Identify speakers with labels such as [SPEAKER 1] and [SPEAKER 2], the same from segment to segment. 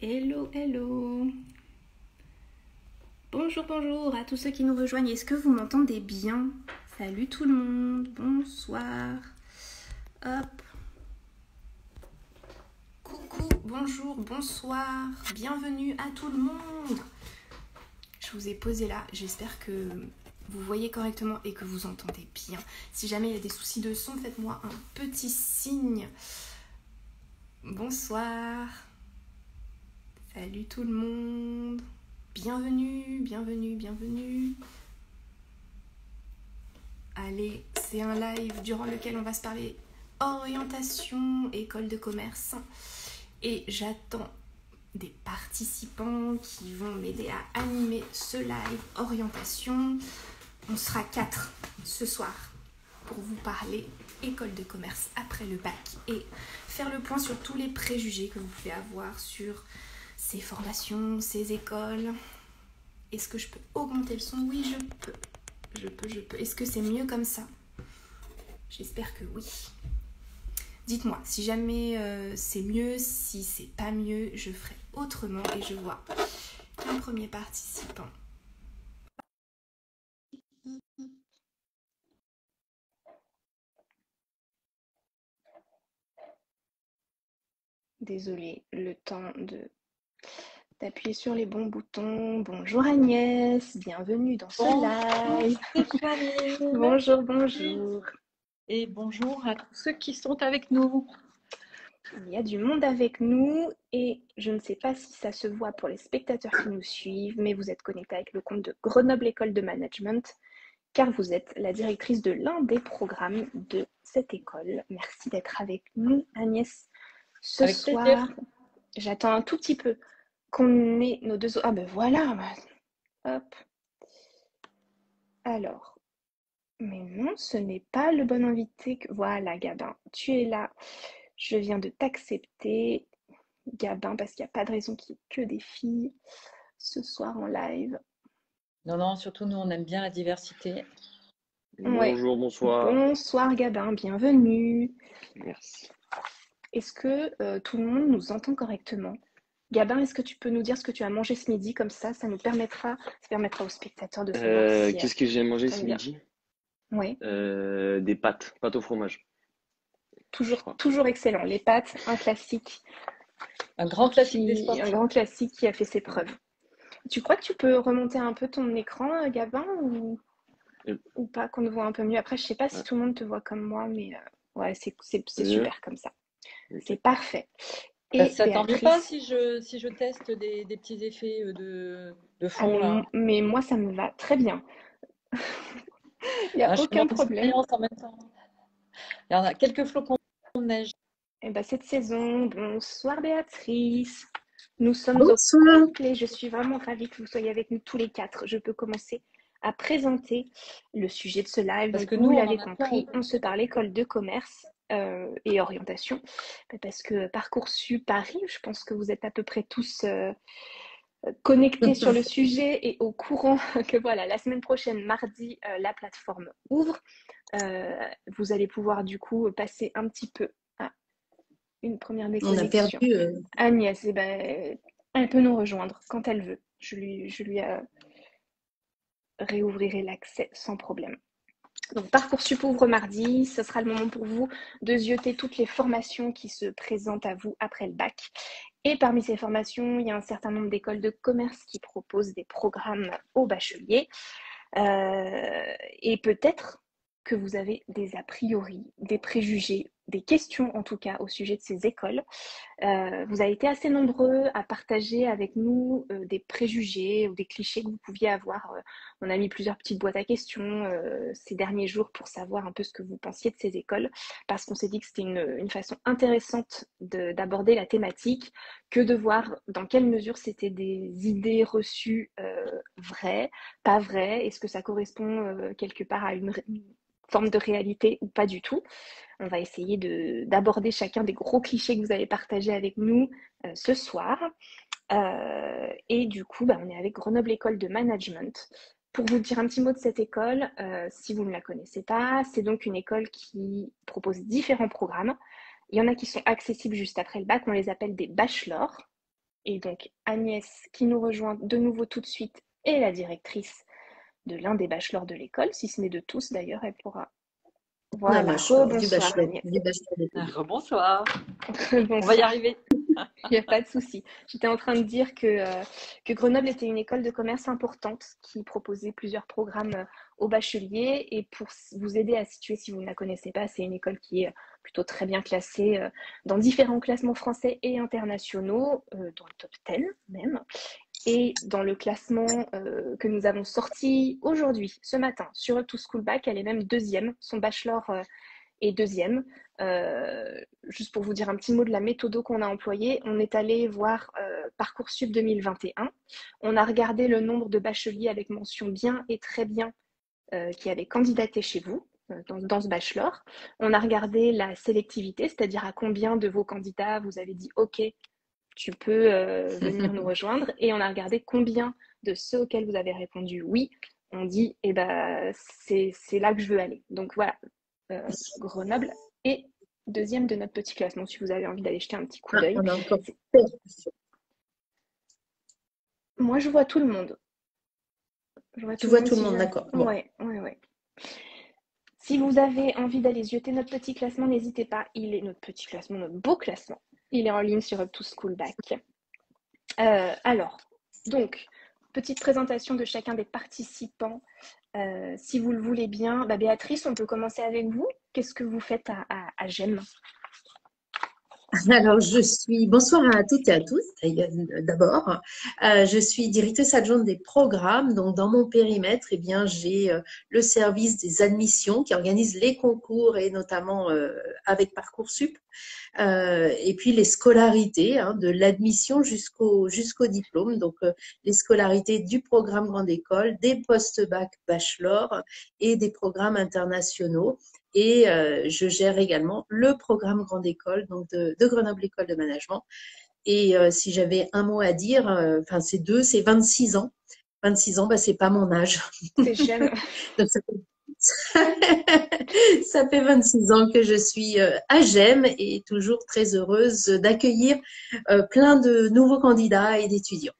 [SPEAKER 1] Hello, hello. Bonjour, bonjour à tous ceux qui nous rejoignent. Est-ce que vous m'entendez bien? Salut tout le monde, bonsoir. Hop. Coucou, bonjour, bonsoir. Bienvenue à tout le monde. Je vous ai posé là. J'espère que vous voyez correctement et que vous entendez bien. Si jamais il y a des soucis de son, faites-moi un petit signe. Bonsoir. Salut tout le monde. Bienvenue, bienvenue, bienvenue. Allez, c'est un live durant lequel on va se parler orientation, école de commerce. Et j'attends des participants qui vont m'aider à animer ce live orientation. On sera 4 ce soir pour vous parler école de commerce après le bac et faire le point sur tous les préjugés que vous pouvez avoir sur ces formations, ces écoles. Est-ce que je peux augmenter le son? Oui, je peux. Je peux. Est-ce que c'est mieux comme ça? J'espère que oui. Dites-moi, si jamais c'est mieux, si c'est pas mieux, je ferai autrement. Et je vois qu'un premier participant. Désolée, le temps d'appuyer sur les bons boutons. Bonjour Agnès, bienvenue dans ce live.
[SPEAKER 2] Stéphanie.
[SPEAKER 1] Bonjour, bonjour.
[SPEAKER 2] Et bonjour à tous ceux qui sont avec nous.
[SPEAKER 1] Il y a du monde avec nous et je ne sais pas si ça se voit pour les spectateurs qui nous suivent, mais vous êtes connectés avec le compte de Grenoble École de Management car vous êtes la directrice de l'un des programmes de cette école. Merci d'être avec nous Agnès ce
[SPEAKER 2] Avec
[SPEAKER 1] soir.
[SPEAKER 2] plaisir.
[SPEAKER 1] J'attends un tout petit peu qu'on ait nos deux... Ah ben voilà. Hop. Alors. Mais non, ce n'est pas le bon invité. Voilà, Gabin, tu es là. Je viens de t'accepter, Gabin, parce qu'il n'y a pas de raison qu'il y ait que des filles ce soir en live.
[SPEAKER 2] Non, surtout nous, on aime bien la diversité.
[SPEAKER 1] Ouais.
[SPEAKER 3] Bonjour, bonsoir.
[SPEAKER 1] Bonsoir, Gabin, bienvenue.
[SPEAKER 3] Merci.
[SPEAKER 1] Est-ce que tout le monde nous entend correctement? Gabin, est-ce que tu peux nous dire ce que tu as mangé ce midi? Comme ça nous permettra aux spectateurs de savoir si
[SPEAKER 3] Qu'est-ce que j'ai mangé
[SPEAKER 1] t'aimes
[SPEAKER 3] ce
[SPEAKER 1] bien.
[SPEAKER 3] midi?
[SPEAKER 1] Ouais,
[SPEAKER 3] Des pâtes au fromage, je crois.
[SPEAKER 1] toujours excellent. Les pâtes, un classique.
[SPEAKER 2] Un grand classique des
[SPEAKER 1] Un
[SPEAKER 2] sportifs.
[SPEAKER 1] grand classique qui a fait ses preuves. Tu crois que tu peux remonter un peu ton écran, Gabin,
[SPEAKER 3] Et-
[SPEAKER 1] ou pas, qu'on te voit un peu mieux? Après, je sais pas si
[SPEAKER 3] ouais,
[SPEAKER 1] tout le monde te voit comme moi, mais ouais, c'est
[SPEAKER 3] mieux.
[SPEAKER 1] super comme ça.
[SPEAKER 3] Ok.
[SPEAKER 1] C'est parfait. Et
[SPEAKER 2] Ça t'ennuie pas
[SPEAKER 1] Béatrice,
[SPEAKER 2] si je teste des petits effets de
[SPEAKER 1] ah,
[SPEAKER 2] fond là?
[SPEAKER 1] mais moi, ça me va très bien. Il n'y a
[SPEAKER 2] Je fais mon
[SPEAKER 1] aucun problème.
[SPEAKER 2] expérience en même temps. Il y en a quelques flocons de neige.
[SPEAKER 1] Et ben, cette saison, bonsoir Béatrice. Nous sommes au
[SPEAKER 4] Bonsoir.
[SPEAKER 1] complet. Je suis vraiment ravie que vous soyez avec nous tous les 4. Je peux commencer à présenter le sujet de ce live.
[SPEAKER 2] Parce
[SPEAKER 1] Donc,
[SPEAKER 2] que
[SPEAKER 1] vous
[SPEAKER 2] nous, on en
[SPEAKER 1] l'avez
[SPEAKER 2] a plein
[SPEAKER 1] compris, on se parle école de commerce et orientation. Parce que Parcoursup arrive, je pense que vous êtes à peu près tous connectés sur le sujet et au courant que voilà, la semaine prochaine, mardi, la plateforme ouvre. Vous allez pouvoir du coup passer un petit peu à une première
[SPEAKER 4] On a
[SPEAKER 1] déconnexion.
[SPEAKER 4] perdu.
[SPEAKER 1] Agnès, eh ben, elle peut nous rejoindre quand elle veut. Je lui réouvrirai l'accès sans problème. Donc, Parcoursup ouvre mardi. Ce sera le moment pour vous de zioter toutes les formations qui se présentent à vous après le bac. Et parmi ces formations, il y a un certain nombre d'écoles de commerce qui proposent des programmes aux bacheliers. Et peut-être que vous avez des a priori, des préjugés, des questions en tout cas au sujet de ces écoles. Vous avez été assez nombreux à partager avec nous des préjugés ou des clichés que vous pouviez avoir. On a mis plusieurs petites boîtes à questions ces derniers jours pour savoir un peu ce que vous pensiez de ces écoles, parce qu'on s'est dit que c'était une façon intéressante d'aborder la thématique, que de voir dans quelle mesure c'était des idées reçues vraies, pas vraies, est-ce que ça correspond quelque part à une forme de réalité ou pas du tout. On va essayer d'aborder chacun des gros clichés que vous avez partagés avec nous ce soir. Et du coup, on est avec Grenoble École de Management. Pour vous dire un petit mot de cette école, si vous ne la connaissez pas, c'est donc une école qui propose différents programmes. Il y en a qui sont accessibles juste après le bac, on les appelle des bachelors. Et donc Agnès, qui nous rejoint de nouveau tout de suite, est la directrice de l'un des bachelors de l'école, si ce n'est de tous d'ailleurs, elle pourra. Voilà, rebonsoir Agnès.
[SPEAKER 4] Du bachelor d'école.
[SPEAKER 2] Rebonsoir. On va y
[SPEAKER 1] Bonsoir.
[SPEAKER 2] arriver.
[SPEAKER 1] Il n'y a pas de souci. J'étais en train de dire que Grenoble était une école de commerce importante qui proposait plusieurs programmes aux bacheliers. Et pour vous aider à situer, si vous ne la connaissez pas, c'est une école qui est plutôt très bien classée dans différents classements français et internationaux, dans le top 10 même. Et dans le classement que nous avons sorti aujourd'hui, ce matin, sur Up to School Back, elle est même deuxième. Son bachelor est deuxième. Juste pour vous dire un petit mot de la méthode qu'on a employée, on est allé voir Parcoursup 2021. On a regardé le nombre de bacheliers avec mention bien et très bien qui avaient candidaté chez vous dans ce bachelor. On a regardé la sélectivité, c'est-à-dire à combien de vos candidats vous avez dit OK, tu peux venir nous rejoindre. Et on a regardé combien de ceux auxquels vous avez répondu oui, on dit eh ben, c'est là que je veux aller. Donc voilà, Grenoble est deuxième de notre petit classement, si vous avez envie d'aller jeter un petit coup d'œil.
[SPEAKER 4] On a encore
[SPEAKER 1] Moi, je vois tout le monde.
[SPEAKER 4] Tu vois tout le monde, d'accord. Bon.
[SPEAKER 1] Ouais. Si vous avez envie d'aller jeter notre petit classement, n'hésitez pas. Il est notre petit classement, notre beau classement. Il est en ligne sur Up to School Back. Alors, donc, petite présentation de chacun des participants. Si vous le voulez bien, Béatrice, on peut commencer avec vous. Qu'est-ce que vous faites à GEM?
[SPEAKER 4] Alors, bonsoir à toutes et à tous, d'abord. Je suis directrice adjointe des programmes. Donc, dans mon périmètre, eh bien, j'ai le service des admissions qui organise les concours et notamment avec Parcoursup. Et puis les scolarités, de l'admission jusqu'au diplôme. Donc, les scolarités du programme grande école, des post-bac bachelor et des programmes internationaux. Et je gère également le programme grande école donc de Grenoble École de Management. Et si j'avais un mot à dire, c'est 26 ans. 26 ans, c'est pas mon âge.
[SPEAKER 1] C'est jeune.
[SPEAKER 4] Donc, ça fait 26 ans que je suis à GEM et toujours très heureuse d'accueillir plein de nouveaux candidats et d'étudiants.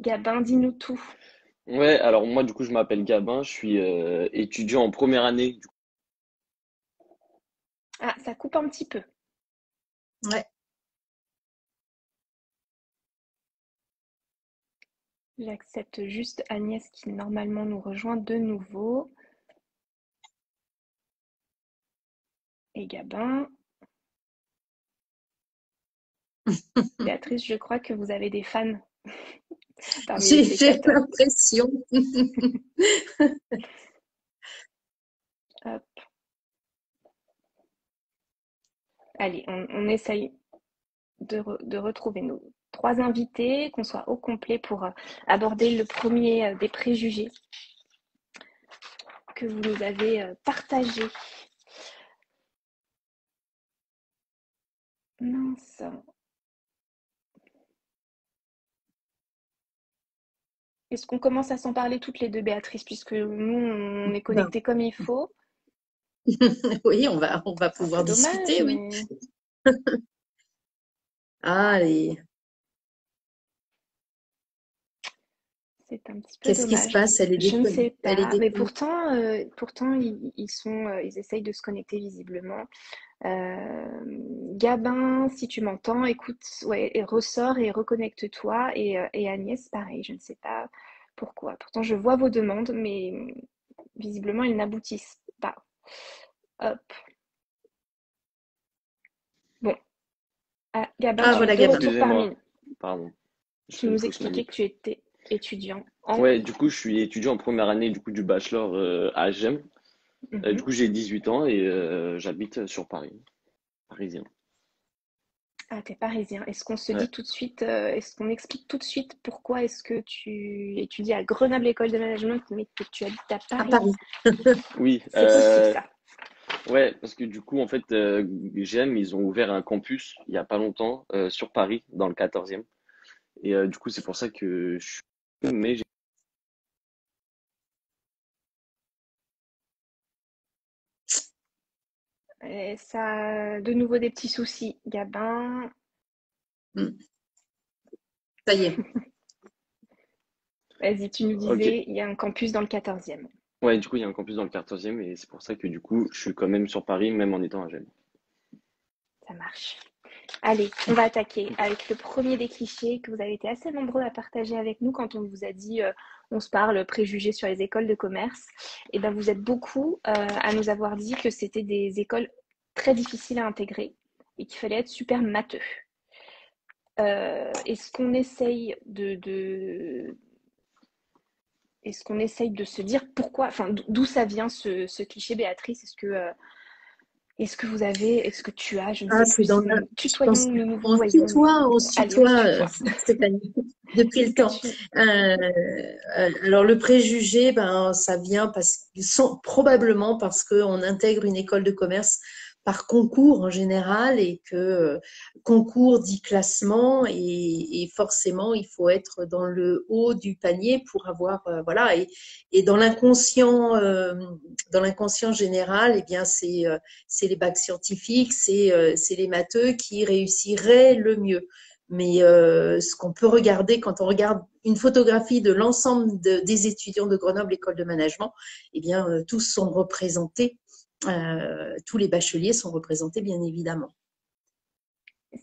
[SPEAKER 1] Gabin, dis-nous tout.
[SPEAKER 3] Ouais, alors moi du coup je m'appelle Gabin, je suis étudiant en première année.
[SPEAKER 1] Ah, ça coupe un petit peu.
[SPEAKER 4] Ouais.
[SPEAKER 1] J'accepte juste Agnès qui normalement nous rejoint de nouveau. Et Gabin. Béatrice, je crois que vous avez des fans parmi les
[SPEAKER 4] J'ai
[SPEAKER 1] spectateurs.
[SPEAKER 4] l'impression.
[SPEAKER 1] Hop. Allez, on essaye de retrouver nos 3 invités, qu'on soit au complet pour aborder le premier des préjugés que vous nous avez partagé. Mince. Est-ce qu'on commence à s'en parler toutes les deux, Béatrice, puisque nous, on est connectés comme il faut?
[SPEAKER 4] Oui, on va pouvoir
[SPEAKER 1] dommage,
[SPEAKER 4] discuter, oui. Allez.
[SPEAKER 1] C'est un petit peu
[SPEAKER 4] Qu'est-ce qui
[SPEAKER 1] dommage.
[SPEAKER 4] se passe? Elle est
[SPEAKER 1] Je ne sais
[SPEAKER 4] Elle est
[SPEAKER 1] pas, mais
[SPEAKER 4] déconnectée.
[SPEAKER 1] pourtant ils essayent de se connecter visiblement. Gabin, si tu m'entends, écoute, ouais, et ressors et reconnecte-toi. Et Agnès, pareil, je ne sais pas pourquoi. Pourtant, je vois vos demandes, mais visiblement, elles n'aboutissent pas. Hop. Bon. Ah, Gabin, tu es
[SPEAKER 4] voilà,
[SPEAKER 1] de
[SPEAKER 4] Gabin.
[SPEAKER 1] retour parmi nous.
[SPEAKER 3] Pardon.
[SPEAKER 1] Tu nous expliquais que tu étais étudiant
[SPEAKER 3] Ouais, du coup je suis étudiant en première année du coup du bachelor à GEM. Du coup j'ai 18 ans et j'habite sur Paris, parisien.
[SPEAKER 1] Ah, t'es parisien. Est-ce qu'on se dit tout de suite, est-ce qu'on explique tout de suite pourquoi est-ce que tu étudies à Grenoble École de Management, mais que tu habites à
[SPEAKER 4] À
[SPEAKER 1] Paris?
[SPEAKER 4] Paris.
[SPEAKER 3] Oui,
[SPEAKER 1] C'est possible ça.
[SPEAKER 3] ouais, parce que du coup en fait GEM ils ont ouvert un campus il y a pas longtemps sur Paris dans le 14e et du coup c'est pour ça que je suis mais
[SPEAKER 1] Et ça, de nouveau des petits soucis. Gabin.
[SPEAKER 4] Ça y est.
[SPEAKER 1] Vas-y, tu nous
[SPEAKER 3] Ok.
[SPEAKER 1] disais, il y a un campus dans le 14e.
[SPEAKER 3] Ouais, du coup, il y a un campus dans le 14e et c'est pour ça que du coup, je suis quand même sur Paris, même en étant à Gênes.
[SPEAKER 1] Ça marche. Allez, on va attaquer avec le premier des clichés que vous avez été assez nombreux à partager avec nous quand on vous a dit on se parle préjugés sur les écoles de commerce. Et ben vous êtes beaucoup à nous avoir dit que c'était des écoles très difficiles à intégrer et qu'il fallait être super matheux. Est-ce qu'on essaye est-ce qu'on essaye de se dire pourquoi, enfin d'où ça vient ce cliché, Béatrice? Est-ce que tu as, je ne
[SPEAKER 4] Ah,
[SPEAKER 1] sais
[SPEAKER 4] c'est
[SPEAKER 1] plus
[SPEAKER 4] dans
[SPEAKER 1] si
[SPEAKER 4] la,
[SPEAKER 1] nous
[SPEAKER 4] je pense,
[SPEAKER 1] tutoyons, nous nous voyons.
[SPEAKER 4] on se
[SPEAKER 1] Allez, on se
[SPEAKER 4] tutoie,
[SPEAKER 1] tutoie.
[SPEAKER 4] Stéphanie, depuis
[SPEAKER 1] Est-ce
[SPEAKER 4] le
[SPEAKER 1] que
[SPEAKER 4] temps.
[SPEAKER 1] tu...
[SPEAKER 4] Alors, le préjugé, ben, ça vient probablement parce qu'on intègre une école de commerce par concours en général et que concours dit classement et forcément, il faut être dans le haut du panier pour avoir, voilà. Et dans l'inconscient général, eh bien, c'est les bacs scientifiques, c'est les matheux qui réussiraient le mieux. Mais ce qu'on peut regarder quand on regarde une photographie de l'ensemble des étudiants de Grenoble École de Management, eh bien, tous sont représentés, tous les bacheliers sont représentés, bien évidemment.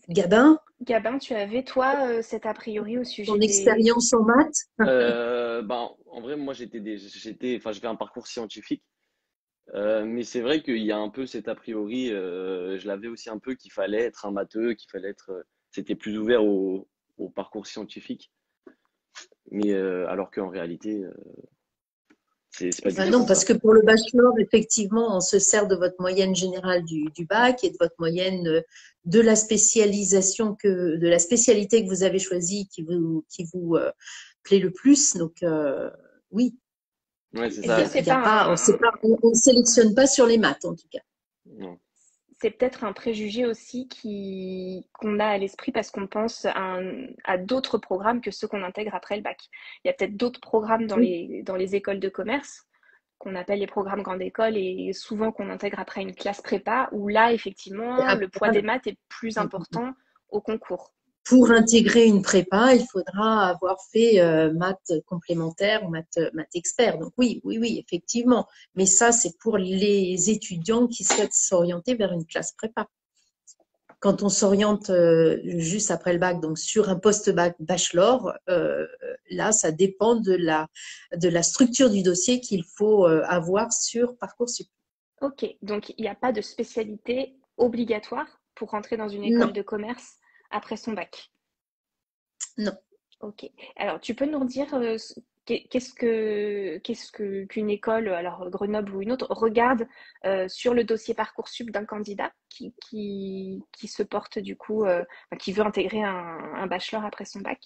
[SPEAKER 4] Gabin,
[SPEAKER 1] Gabin, tu avais, toi, cet a priori au sujet
[SPEAKER 4] ton
[SPEAKER 1] des...
[SPEAKER 4] expérience en maths?
[SPEAKER 3] Ben, en vrai, moi, enfin, j'ai fait un parcours scientifique, mais c'est vrai qu'il y a un peu cet a priori, je l'avais aussi un peu qu'il fallait être un matheux, c'était plus ouvert au parcours scientifique, mais alors qu'en réalité, c'est pas du
[SPEAKER 4] Ben
[SPEAKER 3] tout
[SPEAKER 4] non,
[SPEAKER 3] comme
[SPEAKER 4] parce
[SPEAKER 3] ça.
[SPEAKER 4] que pour le bachelor, effectivement, on se sert de votre moyenne générale du bac et de votre moyenne de la spécialisation de la spécialité que vous avez choisie qui vous plaît le plus. Donc, oui,
[SPEAKER 3] Ouais, c'est
[SPEAKER 4] il
[SPEAKER 1] Est-ce
[SPEAKER 4] y
[SPEAKER 1] que
[SPEAKER 3] ça.
[SPEAKER 4] a,
[SPEAKER 1] c'est
[SPEAKER 4] il y a
[SPEAKER 1] pas
[SPEAKER 4] pas,
[SPEAKER 1] un...
[SPEAKER 4] on sélectionne pas sur les maths, en tout cas.
[SPEAKER 3] Non.
[SPEAKER 1] C'est peut-être un préjugé aussi qu'on a à l'esprit parce qu'on pense à d'autres programmes que ceux qu'on intègre après le bac. Il y a peut-être d'autres programmes
[SPEAKER 4] Oui,
[SPEAKER 1] dans les écoles de commerce qu'on appelle les programmes grande école et souvent qu'on intègre après une classe prépa où là, effectivement, le poids
[SPEAKER 4] voilà.
[SPEAKER 1] des maths est plus important au concours.
[SPEAKER 4] Pour intégrer une prépa, il faudra avoir fait maths complémentaires ou maths expert. Donc oui, oui, oui, effectivement. Mais ça, c'est pour les étudiants qui souhaitent s'orienter vers une classe prépa. Quand on s'oriente juste après le bac, donc sur un post-bac bachelor, là, ça dépend de la structure du dossier qu'il faut avoir sur Parcoursup.
[SPEAKER 1] Ok, donc il n'y a pas de spécialité obligatoire pour rentrer dans une école
[SPEAKER 4] Non,
[SPEAKER 1] de commerce après son bac.
[SPEAKER 4] non.
[SPEAKER 1] Ok. Alors, tu peux nous redire qu'est-ce que qu'une école, alors Grenoble ou une autre, regarde sur le dossier Parcoursup d'un candidat qui se porte du coup, enfin, qui veut intégrer un bachelor après son bac?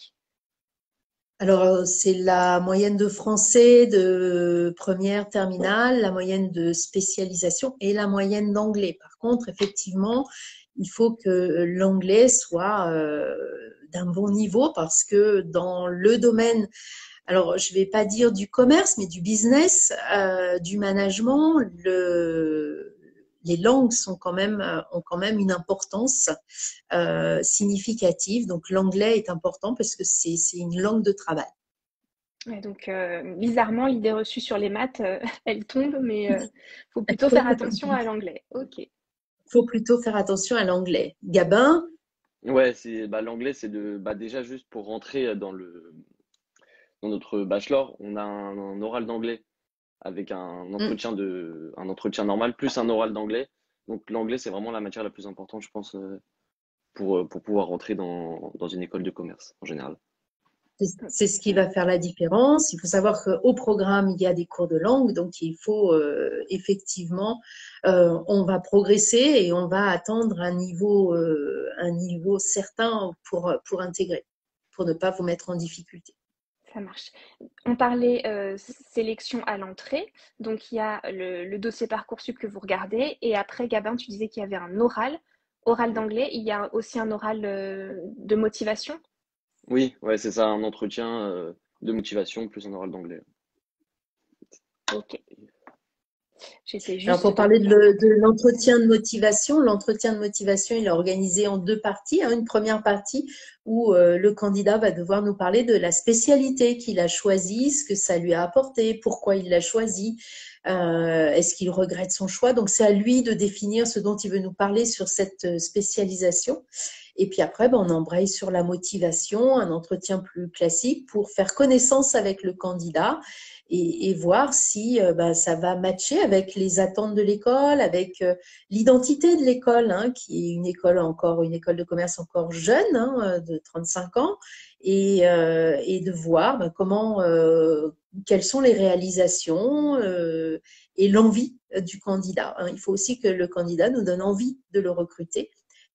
[SPEAKER 4] Alors, c'est la moyenne de français de première terminale, la moyenne de spécialisation et la moyenne d'anglais. Par contre, effectivement, il faut que l'anglais soit d'un bon niveau parce que dans le domaine, alors je vais pas dire du commerce, mais du business, du management, les langues ont quand même une importance significative. Donc l'anglais est important parce que c'est une langue de travail.
[SPEAKER 1] Ouais, donc, bizarrement, l'idée reçue sur les maths, elle tombe, mais faut plutôt faire attention à l'anglais. Ok.
[SPEAKER 4] Il faut plutôt faire attention à l'anglais. Gabin,
[SPEAKER 3] Ouais, l'anglais, déjà juste pour rentrer dans notre bachelor, on a un oral d'anglais avec un entretien normal plus un oral d'anglais. Donc l'anglais, c'est vraiment la matière la plus importante, je pense, pour pouvoir rentrer dans une école de commerce en général.
[SPEAKER 4] c'est ce qui va faire la différence. Il faut savoir qu'au programme, il y a des cours de langue, donc il faut effectivement, on va progresser et on va attendre un niveau certain pour intégrer, pour ne pas vous mettre en difficulté.
[SPEAKER 1] Ça marche. On parlait sélection à l'entrée, donc il y a le dossier Parcoursup que vous regardez, et après, Gabin, tu disais qu'il y avait un oral d'anglais, il y a aussi un oral de motivation.
[SPEAKER 3] Oui, ouais, c'est ça, un entretien de motivation plus un oral d'anglais.
[SPEAKER 1] Ok. J'essaie
[SPEAKER 4] Alors,
[SPEAKER 1] juste
[SPEAKER 4] pour
[SPEAKER 1] de
[SPEAKER 4] parler
[SPEAKER 1] voir.
[SPEAKER 4] de l'entretien de motivation, il est organisé en deux parties, hein. Une première partie où le candidat va devoir nous parler de la spécialité qu'il a choisie, ce que ça lui a apporté, pourquoi il l'a choisi, est-ce qu'il regrette son choix. Donc, c'est à lui de définir ce dont il veut nous parler sur cette spécialisation. Et puis après, on embraye sur la motivation, un entretien plus classique pour faire connaissance avec le candidat et voir si ça va matcher avec les attentes de l'école, avec l'identité de l'école, hein, qui est une école de commerce encore jeune, hein, de 35 ans, et de voir quelles sont les réalisations et l'envie du candidat, hein. Il faut aussi que le candidat nous donne envie de le recruter.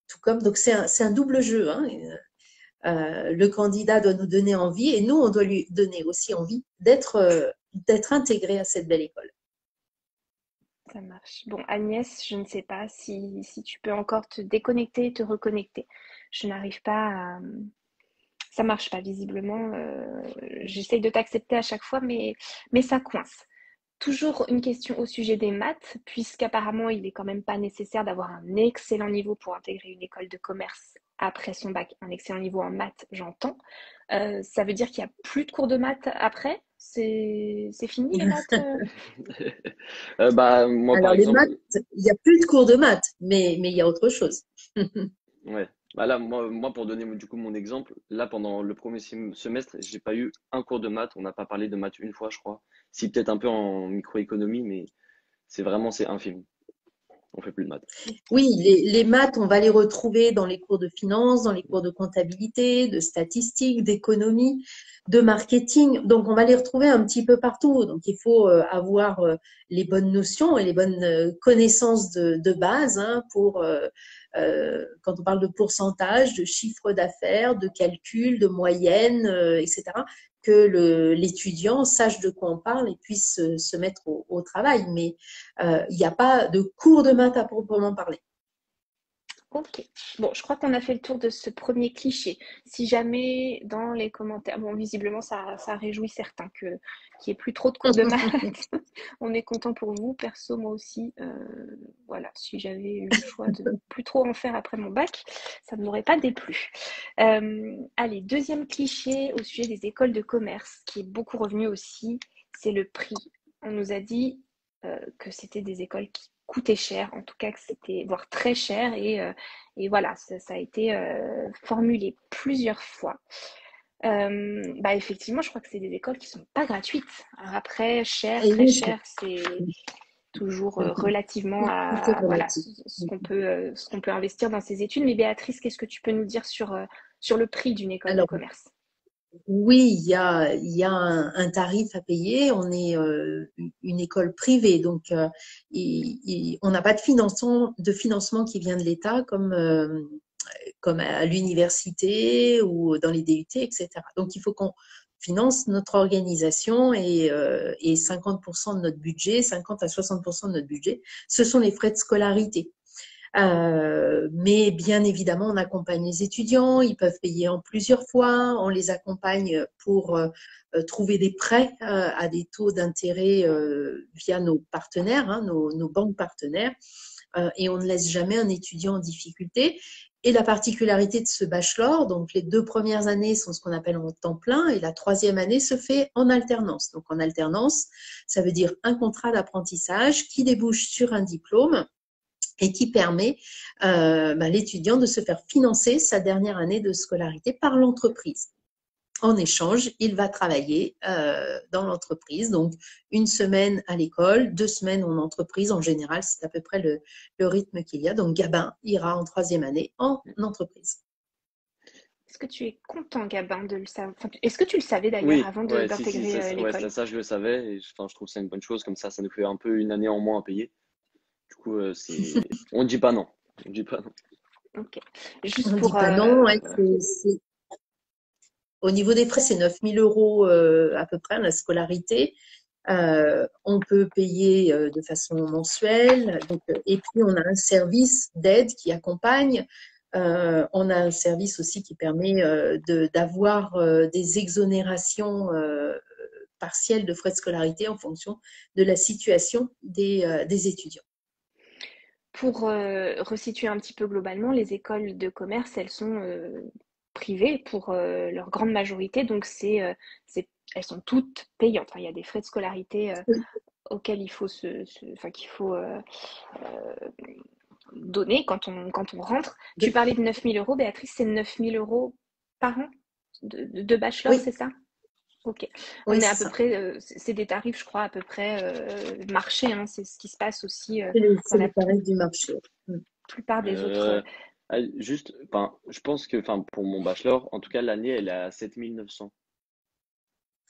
[SPEAKER 4] Tout comme, donc c'est un double jeu, hein. Le candidat doit nous donner envie et nous, on doit lui donner aussi envie d'être intégré à cette belle école.
[SPEAKER 1] Ça marche. Bon, Agnès, je ne sais pas si tu peux encore te déconnecter et te reconnecter. Je n'arrive pas à... Ça marche pas visiblement. J'essaye de t'accepter à chaque fois, mais ça coince. Toujours une question au sujet des maths, puisqu'apparemment il est quand même pas nécessaire d'avoir un excellent niveau pour intégrer une école de commerce après son bac. Un excellent niveau en maths, j'entends. Ça veut dire qu'il n'y a plus de cours de maths après? C'est fini les maths?
[SPEAKER 3] Moi, par
[SPEAKER 4] Alors, les
[SPEAKER 3] exemple,
[SPEAKER 4] maths, il n'y a plus de cours de maths, mais il y a autre chose.
[SPEAKER 3] ouais. Bah là, moi, pour donner du coup mon exemple, là, pendant le premier semestre, j'ai pas eu un cours de maths. On n'a pas parlé de maths une fois, je crois. Si, peut-être un peu en microéconomie, mais c'est infime. On fait plus de maths.
[SPEAKER 4] Oui, les maths, on va les retrouver dans les cours de finance, dans les cours de comptabilité, de statistique, d'économie, de marketing. Donc, on va les retrouver un petit peu partout. Donc, il faut avoir les bonnes notions et les bonnes connaissances de base, hein, quand on parle de pourcentage, de chiffre d'affaires, de calcul, de moyenne, etc., que l'étudiant sache de quoi on parle et puisse se mettre au travail. Mais il n'y a pas de cours de maths à proprement parler.
[SPEAKER 1] Ok. Bon, je crois qu'on a fait le tour de ce premier cliché. Si jamais dans les commentaires, bon, visiblement ça réjouit certains qu'il n'y ait plus trop de cours de maths. On est content pour vous. Perso, moi aussi, voilà, si j'avais eu le choix de plus trop en faire après mon bac, ça ne m'aurait pas déplu. Allez, deuxième cliché au sujet des écoles de commerce, qui est beaucoup revenu aussi, c'est le prix. On nous a dit que c'était des écoles qui coûtaient cher, en tout cas que c'était voire très cher, et voilà, ça a été formulé plusieurs fois. Effectivement, je crois que c'est des écoles qui sont pas gratuites. Alors après, cher,
[SPEAKER 4] Et
[SPEAKER 1] très
[SPEAKER 4] oui,
[SPEAKER 1] cher, c'est toujours relativement
[SPEAKER 4] tout est
[SPEAKER 1] à voilà
[SPEAKER 4] relatif.
[SPEAKER 1] ce qu'on peut investir dans ces études. Mais Béatrice, qu'est-ce que tu peux nous dire sur le prix d'une école de
[SPEAKER 4] Alors,
[SPEAKER 1] commerce?
[SPEAKER 4] oui, il y a un tarif à payer. On est une école privée, donc on n'a pas de financement qui vient de l'État comme à l'université ou dans les DUT, etc. Donc, il faut qu'on finance notre organisation et 50% de notre budget, 50 à 60% de notre budget, ce sont les frais de scolarité. Mais bien évidemment, on accompagne les étudiants, ils peuvent payer en plusieurs fois, on les accompagne pour trouver des prêts à des taux d'intérêt via nos partenaires, hein, nos banques partenaires, et on ne laisse jamais un étudiant en difficulté. Et la particularité de ce bachelor, donc les 2 premières années sont ce qu'on appelle en temps plein et la 3e année se fait en alternance. Donc en alternance, ça veut dire un contrat d'apprentissage qui débouche sur un diplôme et qui permet l'étudiant de se faire financer sa dernière année de scolarité par l'entreprise. En échange, il va travailler dans l'entreprise, donc 1 semaine à l'école, 2 semaines en entreprise. En général, c'est à peu près le rythme qu'il y a. Donc, Gabin ira en 3e année en entreprise.
[SPEAKER 1] Est-ce que tu es content, Gabin, de le savoir? Enfin, est-ce que tu le savais d'ailleurs
[SPEAKER 3] Oui,
[SPEAKER 1] avant
[SPEAKER 3] ouais, si,
[SPEAKER 1] d'intégrer
[SPEAKER 3] ouais,
[SPEAKER 1] l'école?
[SPEAKER 3] ça, je le savais. Et je trouve que c'est une bonne chose. Comme ça nous fait un peu une année en moins à payer. Du coup, on dit pas non. On dit pas non.
[SPEAKER 1] Ok.
[SPEAKER 4] On
[SPEAKER 1] Juste
[SPEAKER 4] ne dit
[SPEAKER 1] pour
[SPEAKER 4] pas non, ouais, au niveau des frais, c'est 9 000 € à peu près la scolarité. On peut payer de façon mensuelle. Donc, et puis, on a un service d'aide qui accompagne. On a un service aussi qui permet d'avoir des exonérations partiel de frais de scolarité en fonction de la situation des étudiants.
[SPEAKER 1] Pour resituer un petit peu globalement, les écoles de commerce, elles sont privées pour leur grande majorité, donc elles sont toutes payantes. Enfin, il y a des frais de scolarité auxquels il faut qu'il faut donner quand on rentre. Tu parlais de 9 000 euros, Béatrice, c'est 9 000 euros par an de bachelor,
[SPEAKER 4] Oui.
[SPEAKER 1] c'est ça? Ok.
[SPEAKER 4] Oui,
[SPEAKER 1] On est à
[SPEAKER 4] c'est
[SPEAKER 1] peu
[SPEAKER 4] ça.
[SPEAKER 1] près, c'est des tarifs, je crois, à peu près marché, hein, c'est ce qui se passe aussi
[SPEAKER 4] C'est
[SPEAKER 1] dans la
[SPEAKER 4] les tarifs du marché.
[SPEAKER 1] plupart des autres.
[SPEAKER 3] Juste, enfin, je pense que, enfin, pour mon bachelor, en tout cas, l'année, elle est à 7 900.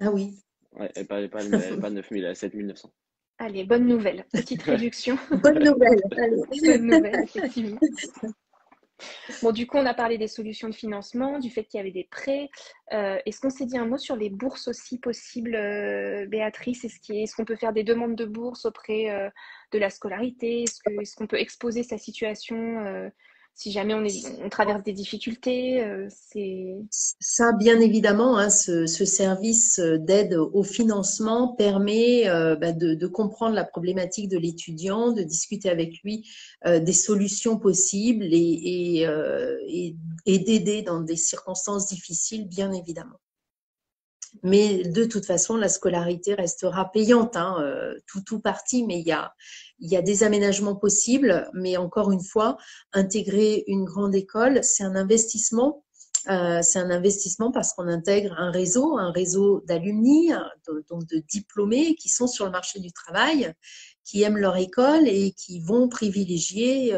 [SPEAKER 4] Ah oui.
[SPEAKER 3] Ouais, elle est pas 9 000, elle est à 7 900.
[SPEAKER 1] Allez, bonne nouvelle. Petite réduction.
[SPEAKER 4] Bonne nouvelle. Allez.
[SPEAKER 1] Bonne nouvelle, effectivement. Bon, du coup, on a parlé des solutions de financement, du fait qu'il y avait des prêts. Est-ce qu'on s'est dit un mot sur les bourses aussi possibles, Béatrice? Est-ce qu'on peut faire des demandes de bourse auprès de la scolarité? Est-ce qu'on peut exposer sa situation si jamais on traverse des difficultés?
[SPEAKER 4] Ça, bien évidemment, hein, ce service d'aide au financement permet de comprendre la problématique de l'étudiant, de discuter avec lui des solutions possibles et d'aider dans des circonstances difficiles, bien évidemment. Mais de toute façon, la scolarité restera payante, hein, tout parti, mais il y a des aménagements possibles. Mais encore une fois, intégrer une grande école, c'est un investissement. C'est un investissement parce qu'on intègre un réseau d'alumni, donc de diplômés qui sont sur le marché du travail, qui aiment leur école et qui vont privilégier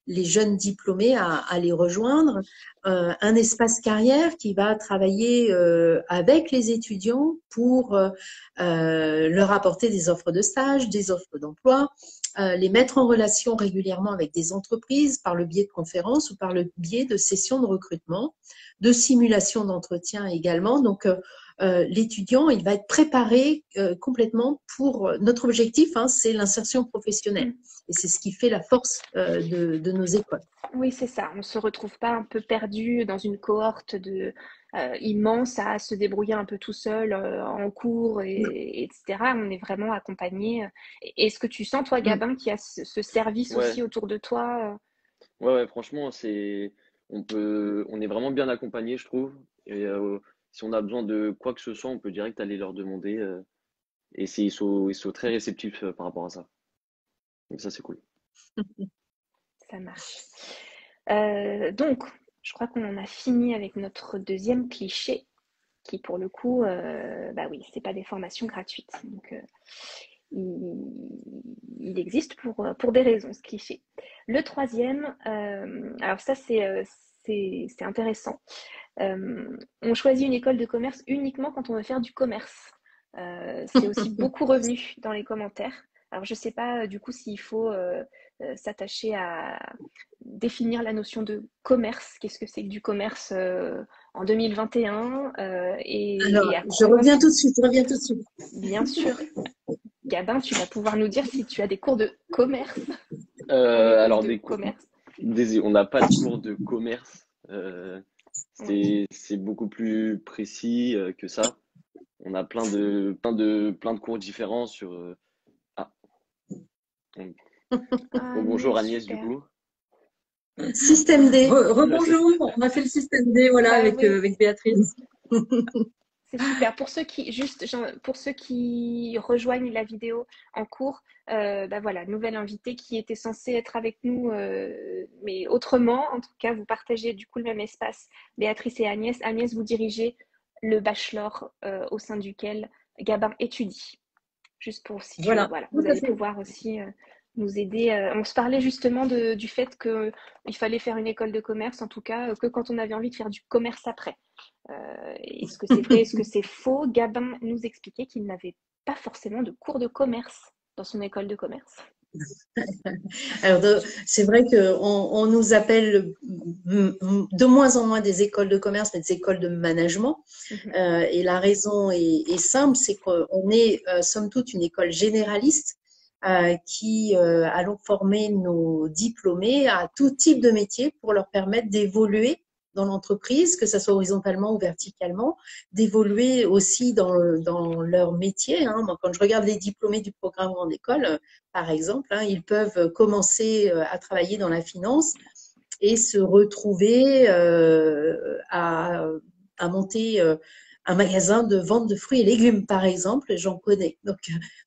[SPEAKER 4] les jeunes diplômés à les rejoindre. Un espace carrière qui va travailler avec les étudiants pour leur apporter des offres de stage, des offres d'emploi, les mettre en relation régulièrement avec des entreprises par le biais de conférences ou par le biais de sessions de recrutement, de simulation d'entretien également. Donc, l'étudiant, il va être préparé complètement pour… Notre objectif, hein, c'est l'insertion professionnelle. Et c'est ce qui fait la force de nos écoles.
[SPEAKER 1] Oui, c'est ça. On ne se retrouve pas un peu perdu dans une cohorte immense à se débrouiller un peu tout seul en cours, etc. On est vraiment accompagné. Est-ce que tu sens, toi, Gabin, qu'il y a ce service
[SPEAKER 3] Ouais,
[SPEAKER 1] aussi autour de toi?
[SPEAKER 3] ouais, franchement, on est vraiment bien accompagné, je trouve. Et si on a besoin de quoi que ce soit, on peut direct aller leur demander. Et ils sont très réceptifs par rapport à ça. Donc ça, c'est cool.
[SPEAKER 1] Ça marche. Donc, je crois qu'on en a fini avec notre deuxième cliché, qui pour le coup, bah oui, c'est pas des formations gratuites. Donc, il existe pour des raisons, ce cliché. Le troisième, alors ça c'est intéressant. On choisit une école de commerce uniquement quand on veut faire du commerce. C'est aussi beaucoup revenu dans les commentaires. Alors je ne sais pas du coup s'il faut s'attacher à définir la notion de commerce. Qu'est-ce que c'est que du commerce en 2021
[SPEAKER 4] Alors,
[SPEAKER 1] et à
[SPEAKER 4] je
[SPEAKER 1] quoi
[SPEAKER 4] reviens tout de suite.
[SPEAKER 1] Bien sûr. Gabin, tu vas pouvoir nous dire si tu as des cours de commerce en école
[SPEAKER 3] Alors,
[SPEAKER 1] de commerce.
[SPEAKER 3] on n'a pas de cours de commerce.
[SPEAKER 1] Ouais.
[SPEAKER 3] C'est beaucoup plus précis que ça. On a plein de cours différents sur. Ah, bon,
[SPEAKER 1] Ah non,
[SPEAKER 3] bonjour Agnès, du
[SPEAKER 1] super.
[SPEAKER 3] coup.
[SPEAKER 4] Système D.
[SPEAKER 2] Rebonjour, on a fait le système D voilà,
[SPEAKER 1] Bah
[SPEAKER 2] avec,
[SPEAKER 1] oui,
[SPEAKER 2] avec Béatrice.
[SPEAKER 1] c'est super. Pour ceux qui rejoignent la vidéo en cours, bah voilà, nouvelle invitée qui était censée être avec nous, mais autrement. En tout cas, vous partagez du coup le même espace, Béatrice et Agnès. Agnès, vous dirigez le bachelor au sein duquel Gabin étudie. Juste pour situer,
[SPEAKER 2] Voilà,
[SPEAKER 1] voilà,
[SPEAKER 2] tout
[SPEAKER 1] vous
[SPEAKER 2] à
[SPEAKER 1] allez
[SPEAKER 2] fait.
[SPEAKER 1] pouvoir aussi nous aider. On se parlait justement du fait qu'il fallait faire une école de commerce, en tout cas, que quand on avait envie de faire du commerce après. Est-ce que c'est vrai, est-ce que c'est faux? Gabin nous expliquait qu'il n'avait pas forcément de cours de commerce dans son école de commerce.
[SPEAKER 4] Alors, c'est vrai qu'on nous appelle de moins en moins des écoles de commerce, mais des écoles de management. Et la raison est simple, c'est qu'on est, somme toute, une école généraliste qui allons former nos diplômés à tout type de métier pour leur permettre d'évoluer dans l'entreprise, que ce soit horizontalement ou verticalement, d'évoluer aussi dans leur métier. Hein. Moi, quand je regarde les diplômés du programme Grande École, par exemple, hein, ils peuvent commencer à travailler dans la finance et se retrouver à monter un magasin de vente de fruits et légumes, par exemple, j'en connais. Donc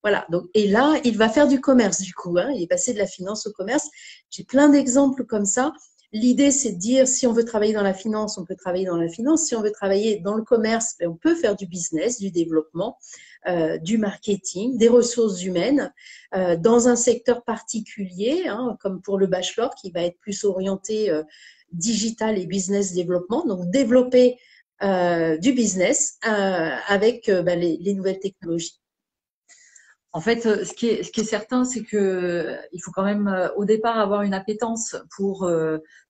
[SPEAKER 4] voilà. Donc, et là, il va faire du commerce du coup. Hein, il est passé de la finance au commerce. J'ai plein d'exemples comme ça. L'idée, c'est de dire, si on veut travailler dans la finance, on peut travailler dans la finance. Si on veut travailler dans le commerce, ben, on peut faire du business, du développement, du marketing, des ressources humaines, dans un secteur particulier, hein, comme pour le bachelor, qui va être plus orienté digital et business développement. Donc, développer du business avec ben, les nouvelles technologies.
[SPEAKER 2] En fait, ce qui est certain, c'est que il faut quand même au départ avoir une appétence pour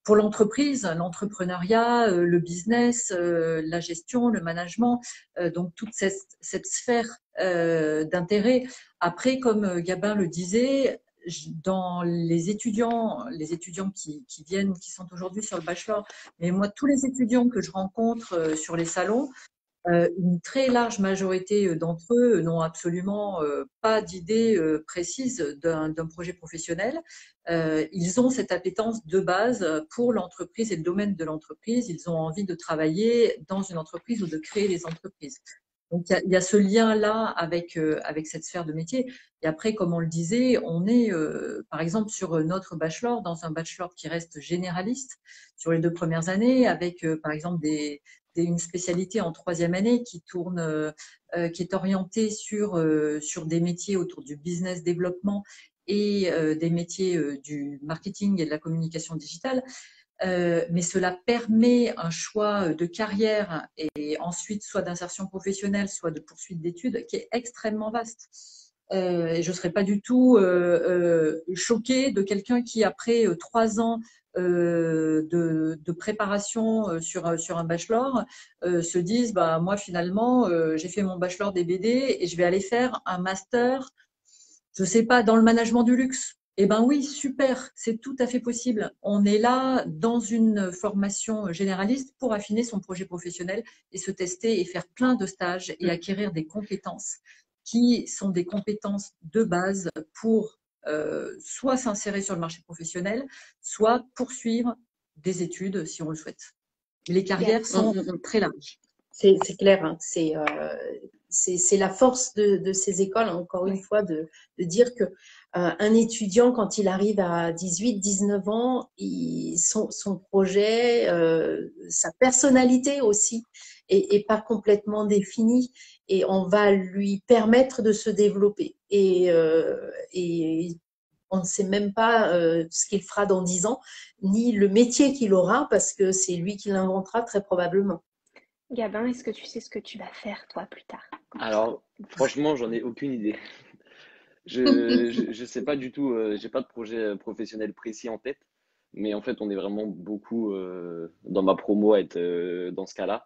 [SPEAKER 2] l'entreprise, l'entrepreneuriat, le business, la gestion, le management, donc toute cette sphère d'intérêt. Après, comme Gabin le disait, dans les étudiants qui viennent, qui sont aujourd'hui sur le bachelor, mais moi, tous les étudiants que je rencontre sur les salons, une très large majorité d'entre eux n'ont absolument pas d'idée précise d'un projet professionnel. Ils ont cette appétence de base pour l'entreprise et le domaine de l'entreprise. Ils ont envie de travailler dans une entreprise ou de créer des entreprises. Donc, il y a ce lien-là avec cette sphère de métier. Et après, comme on le disait, on est, par exemple, sur notre bachelor, dans un bachelor qui reste généraliste sur les 2 premières années, avec, par exemple, une spécialité en 3e année qui qui est orientée sur des métiers autour du business développement et des métiers du marketing et de la communication digitale. Mais cela permet un choix de carrière et ensuite soit d'insertion professionnelle, soit de poursuite d'études qui est extrêmement vaste. Et je ne serais pas du tout choquée de quelqu'un qui, après 3 ans de préparation sur un bachelor, se dise bah, moi finalement j'ai fait mon bachelor des BD et je vais aller faire un master, je sais pas, dans le management du luxe. Eh ben oui, super, c'est tout à fait possible. On est là dans une formation généraliste pour affiner son projet professionnel et se tester et faire plein de stages et acquérir des compétences qui sont des compétences de base pour soit s'insérer sur le marché professionnel, soit poursuivre des études si on le souhaite. Les carrières sont très larges.
[SPEAKER 4] C'est clair, hein. C'est la force de ces écoles, hein, encore une fois, de dire que un étudiant, quand il arrive à 18-19 ans, son projet, sa personnalité aussi est pas complètement définie et on va lui permettre de se développer. Et on ne sait même pas ce qu'il fera dans 10 ans, ni le métier qu'il aura, parce que c'est lui qui l'inventera très probablement.
[SPEAKER 1] Gabin, est-ce que tu sais ce que tu vas faire, toi, plus tard?
[SPEAKER 3] Alors, franchement, j'en ai aucune idée. Je sais pas du tout, j'ai pas de projet professionnel précis en tête, mais en fait, on est vraiment beaucoup dans ma promo à être dans ce cas-là.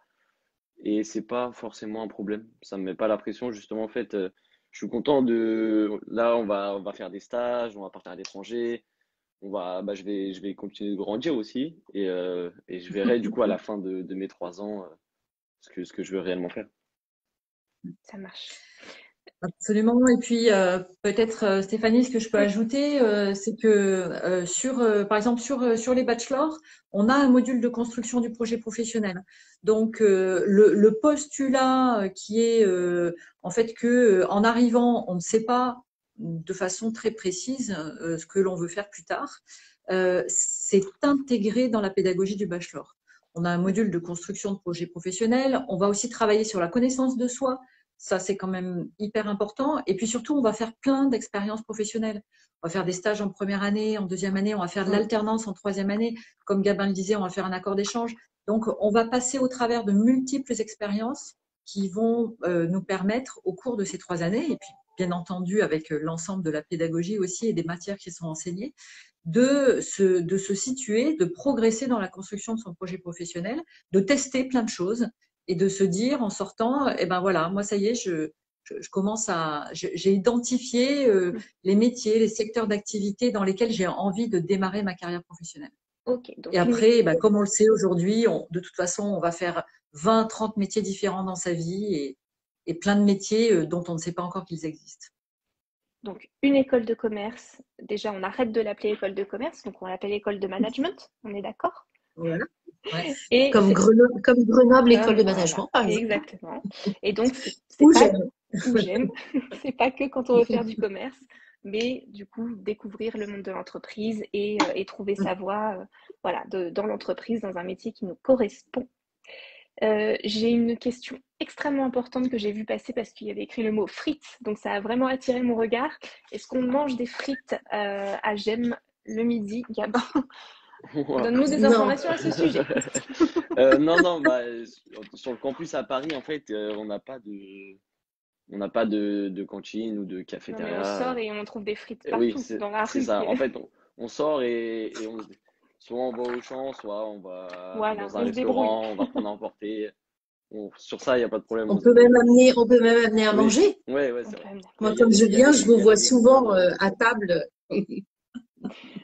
[SPEAKER 3] Et c'est pas forcément un problème. Ça me met pas la pression. Justement, en fait, je suis content de. Là, on va faire des stages, on va partir à l'étranger. Bah, je vais continuer de grandir aussi. Et je verrai du coup à la fin de mes 3 ans ce que je veux réellement faire.
[SPEAKER 1] Ça marche.
[SPEAKER 2] Absolument. Et puis peut-être Stéphanie, ce que je peux ajouter, c'est que par exemple sur les bachelors, on a un module de construction du projet professionnel. Donc le postulat qui est en fait que en arrivant, on ne sait pas de façon très précise ce que l'on veut faire plus tard, c'est intégré dans la pédagogie du bachelor. On a un module de construction de projet professionnel. On va aussi travailler sur la connaissance de soi. Ça, c'est quand même hyper important. Et puis surtout, on va faire plein d'expériences professionnelles. On va faire des stages en 1re année, en 2e année, on va faire de l'alternance en 3e année. Comme Gabin le disait, on va faire un accord d'échange. Donc, on va passer au travers de multiples expériences qui vont nous permettre, au cours de ces 3 années, et puis bien entendu avec l'ensemble de la pédagogie aussi et des matières qui sont enseignées, de se situer, de progresser dans la construction de son projet professionnel, de tester plein de choses et de se dire en sortant, eh ben voilà, moi ça y est, je commence j'ai identifié les métiers, les secteurs d'activité dans lesquels j'ai envie de démarrer ma carrière professionnelle.
[SPEAKER 1] Ok,
[SPEAKER 2] Et
[SPEAKER 1] donc
[SPEAKER 2] après, comme on le sait aujourd'hui, de toute façon, on va faire 20, 30 métiers différents dans sa vie et plein de métiers dont on ne sait pas encore qu'ils existent.
[SPEAKER 1] donc une école de commerce, déjà on arrête de l'appeler école de commerce, donc on l'appelle école de management, on est d'accord?
[SPEAKER 2] Voilà. Ouais.
[SPEAKER 1] Et
[SPEAKER 4] Comme Grenoble, école de
[SPEAKER 1] voilà,
[SPEAKER 4] management, par exemple.
[SPEAKER 1] exactement. Et donc c'est
[SPEAKER 4] Ou
[SPEAKER 1] pas
[SPEAKER 4] j'aime.
[SPEAKER 1] ou j'aime, c'est pas que quand on veut faire du commerce, mais du coup découvrir le monde de l'entreprise et trouver sa voie, voilà, dans l'entreprise, dans un métier qui nous correspond. J'ai une question extrêmement importante que j'ai vue passer parce qu'il y avait écrit le mot frites, donc ça a vraiment attiré mon regard. Est-ce qu'on mange des frites à Gênes le midi, Gabin? Donne-nous des
[SPEAKER 4] Non.
[SPEAKER 1] informations à ce sujet.
[SPEAKER 3] Non, non, sur le campus à Paris, en fait, on n'a pas de cantine ou de
[SPEAKER 1] Non, mais on
[SPEAKER 3] cafétéria.
[SPEAKER 1] sort et on trouve des frites
[SPEAKER 3] Oui,
[SPEAKER 1] partout dans la
[SPEAKER 3] c'est
[SPEAKER 1] rue.
[SPEAKER 3] ça. En fait, on sort et soit on va au champ, soit on va
[SPEAKER 1] Voilà,
[SPEAKER 3] dans un
[SPEAKER 1] on se débrouille.
[SPEAKER 3] restaurant, on va prendre à emporter. Sur ça, il n'y a pas de problème,
[SPEAKER 4] On peut même amener à
[SPEAKER 3] Oui,
[SPEAKER 4] manger.
[SPEAKER 3] ouais, ouais,
[SPEAKER 1] On
[SPEAKER 3] c'est
[SPEAKER 1] peut
[SPEAKER 3] vrai.
[SPEAKER 1] amener.
[SPEAKER 4] Moi,
[SPEAKER 3] Il y a
[SPEAKER 4] comme je
[SPEAKER 3] des, il y a
[SPEAKER 4] viens,
[SPEAKER 3] des,
[SPEAKER 4] je
[SPEAKER 3] il
[SPEAKER 4] vous
[SPEAKER 3] y a des
[SPEAKER 4] vois
[SPEAKER 3] restaurants
[SPEAKER 4] souvent
[SPEAKER 3] là-bas.
[SPEAKER 4] à table.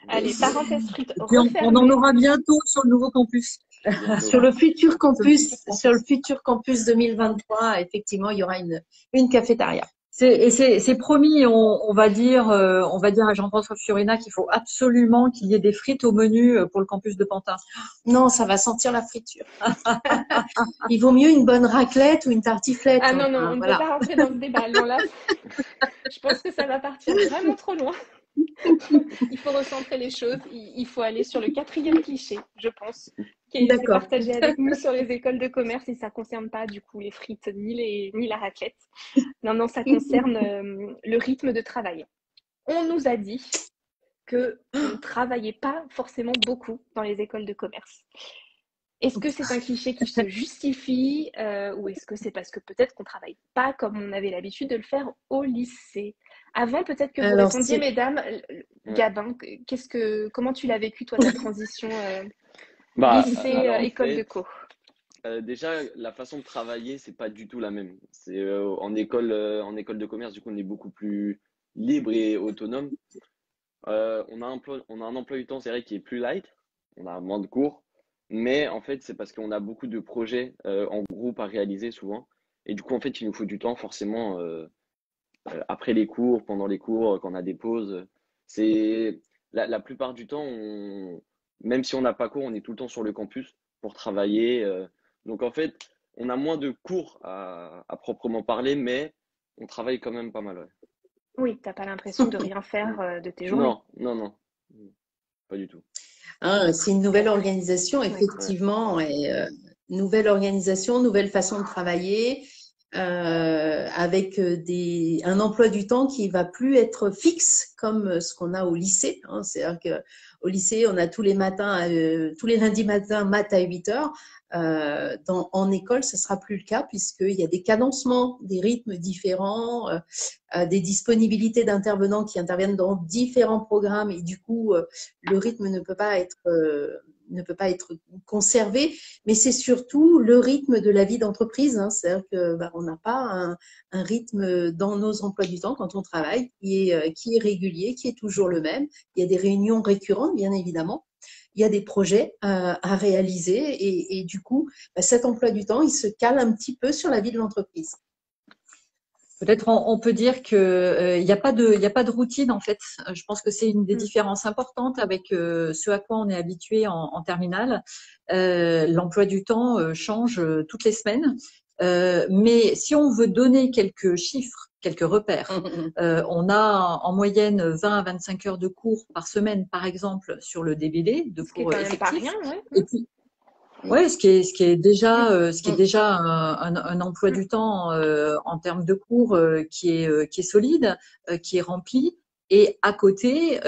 [SPEAKER 1] Allez, parenthèse frites
[SPEAKER 2] Et puis, on en
[SPEAKER 1] refermée.
[SPEAKER 2] aura bientôt sur le nouveau campus.
[SPEAKER 3] Bientôt.
[SPEAKER 4] Sur le futur
[SPEAKER 2] Sur le futur
[SPEAKER 4] campus, sur le
[SPEAKER 2] campus.
[SPEAKER 4] futur campus 2023, effectivement, il y aura une cafétéria.
[SPEAKER 2] C'est promis, on va dire à Jean-François Fiorina qu'il faut absolument qu'il y ait des frites au menu pour le campus de Pantin.
[SPEAKER 4] Non, ça va sentir la friture. Il vaut mieux une bonne raclette ou une tartiflette.
[SPEAKER 1] Ah non, non,
[SPEAKER 4] Enfin,
[SPEAKER 1] on ne peut
[SPEAKER 4] voilà.
[SPEAKER 1] pas rentrer dans ce débat. Non, là, je pense que ça va partir vraiment trop loin. Il faut recentrer les choses. Il faut aller sur le quatrième cliché, je pense, qui a été
[SPEAKER 4] D'accord.
[SPEAKER 1] partagé avec nous sur les écoles de commerce et ça ne concerne pas du coup les frites ni la raclette. Non, non, ça concerne le rythme de travail. On nous a dit qu'on ne travaillait pas forcément beaucoup dans les écoles de commerce. Est-ce que c'est un cliché qui se justifie ou est-ce que c'est parce que peut-être qu'on ne travaille pas comme on avait l'habitude de le faire au lycée? Avant, peut-être que vous
[SPEAKER 4] Alors,
[SPEAKER 1] répondiez, mesdames,
[SPEAKER 3] Ouais.
[SPEAKER 1] Gabin, comment tu l'as vécu, toi, ta transition lycée,
[SPEAKER 3] Alors en
[SPEAKER 1] école de
[SPEAKER 3] fait,
[SPEAKER 1] co?
[SPEAKER 3] déjà, la façon de travailler, c'est pas du tout la même. C'est en école de commerce, du coup, on est beaucoup plus libre et autonome. On a un emploi du temps, c'est vrai, qui est plus light. On a moins de cours, mais en fait, c'est parce qu'on a beaucoup de projets en groupe à réaliser souvent. Et du coup, en fait, il nous faut du temps forcément après les cours, pendant les cours, quand on a des pauses. C'est la plupart du temps, même si on n'a pas cours, on est tout le temps sur le campus pour travailler. Donc en fait, on a moins de cours à proprement parler, mais on travaille quand même pas mal. Ouais.
[SPEAKER 1] Oui, t'as pas l'impression de rien faire de tes journées.
[SPEAKER 3] Non, non, non, pas du tout.
[SPEAKER 4] hein, c'est une nouvelle
[SPEAKER 1] Bon,
[SPEAKER 4] organisation,
[SPEAKER 1] ouais.
[SPEAKER 3] Ouais.
[SPEAKER 4] effectivement, et nouvelle organisation, nouvelle façon de travailler, avec un emploi du temps qui va plus être fixe comme ce qu'on a au lycée. Hein. C'est-à-dire qu'au lycée, on a tous les matins, tous les lundis matins, maths à 8 heures. En école, ce sera plus le cas puisqu'il y a des cadencements, des rythmes différents, des disponibilités d'intervenants qui interviennent dans différents programmes et du coup, le rythme ne peut pas être conservé, mais c'est surtout le rythme de la vie d'entreprise. Hein. C'est-à-dire que on n'a pas un rythme dans nos emplois du temps quand on travaille qui est régulier, qui est toujours le même. Il y a des réunions récurrentes, bien évidemment. Il y a des projets à réaliser et du coup, cet emploi du temps, il se cale un petit peu sur la vie de l'entreprise.
[SPEAKER 2] Peut-être on peut dire que il n'y a pas de routine en fait. Je pense que c'est une des différences importantes avec ce à quoi on est habitué en terminale. L'emploi du temps change toutes les semaines. Mais si on veut donner quelques chiffres, quelques repères, on a en moyenne 20 à 25 heures de cours par semaine, par exemple, sur le DBD, de
[SPEAKER 1] Ce qui est
[SPEAKER 2] cours
[SPEAKER 1] quand même pas
[SPEAKER 2] effectifs.
[SPEAKER 1] rien, ouais.
[SPEAKER 2] Et puis, ouais, ce qui est déjà un emploi du temps en termes de cours qui est solide, qui est rempli. Et à côté,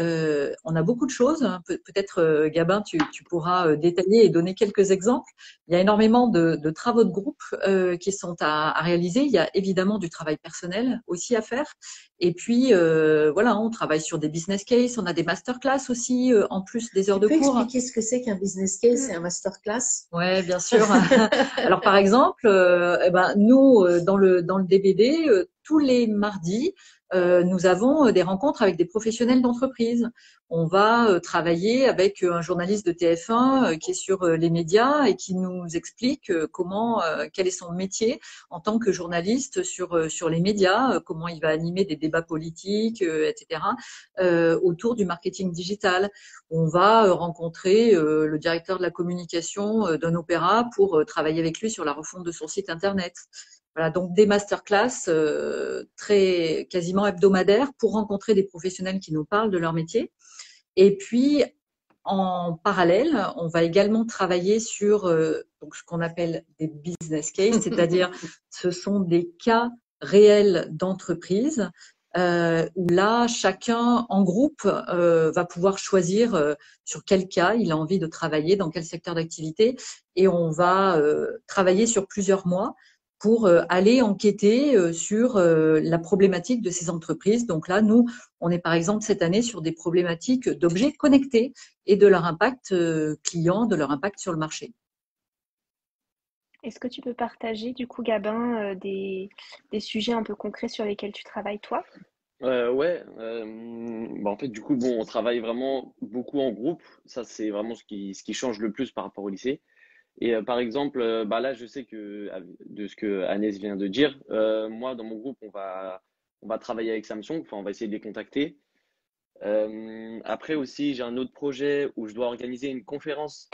[SPEAKER 2] on a beaucoup de choses. Peut-être, Gabin, tu pourras détailler et donner quelques exemples. Il y a énormément de travaux de groupe qui sont à réaliser. Il y a évidemment du travail personnel aussi à faire. Et puis, voilà, on travaille sur des business cases. On a des masterclass aussi en plus des heures
[SPEAKER 4] Tu
[SPEAKER 2] de
[SPEAKER 4] peux
[SPEAKER 2] cours.
[SPEAKER 4] expliquer ce que c'est qu'un business case et un masterclass?
[SPEAKER 2] Ouais, bien sûr. Alors par exemple, nous dans le DBD tous les mardis, nous avons des rencontres avec des professionnels d'entreprise. On va travailler avec un journaliste de TF1 qui est sur les médias et qui nous explique quel est son métier en tant que journaliste sur les médias, comment il va animer des débats politiques, etc., autour du marketing digital. On va rencontrer le directeur de la communication d'un opéra pour travailler avec lui sur la refonte de son site internet. Voilà, donc des masterclass quasiment hebdomadaires pour rencontrer des professionnels qui nous parlent de leur métier. Et puis, en parallèle, on va également travailler sur donc ce qu'on appelle des business cases, c'est-à-dire ce sont des cas réels d'entreprise où là, chacun en groupe va pouvoir choisir sur quel cas il a envie de travailler, dans quel secteur d'activité, et on va travailler sur plusieurs mois pour aller enquêter sur la problématique de ces entreprises. Donc là, nous, on est par exemple cette année sur des problématiques d'objets connectés et de leur impact client, de leur impact sur le marché.
[SPEAKER 1] Est-ce que tu peux partager, du coup, Gabin, des sujets un peu concrets sur lesquels tu travailles, toi?
[SPEAKER 3] Ouais, en fait, du coup, bon, on travaille vraiment beaucoup en groupe. Ça, c'est vraiment ce qui change le plus par rapport au lycée. Et par exemple, là, je sais que de ce que Agnès vient de dire, moi, dans mon groupe, on va travailler avec Samsung. Enfin, on va essayer de les contacter. Après aussi, j'ai un autre projet où je dois organiser une conférence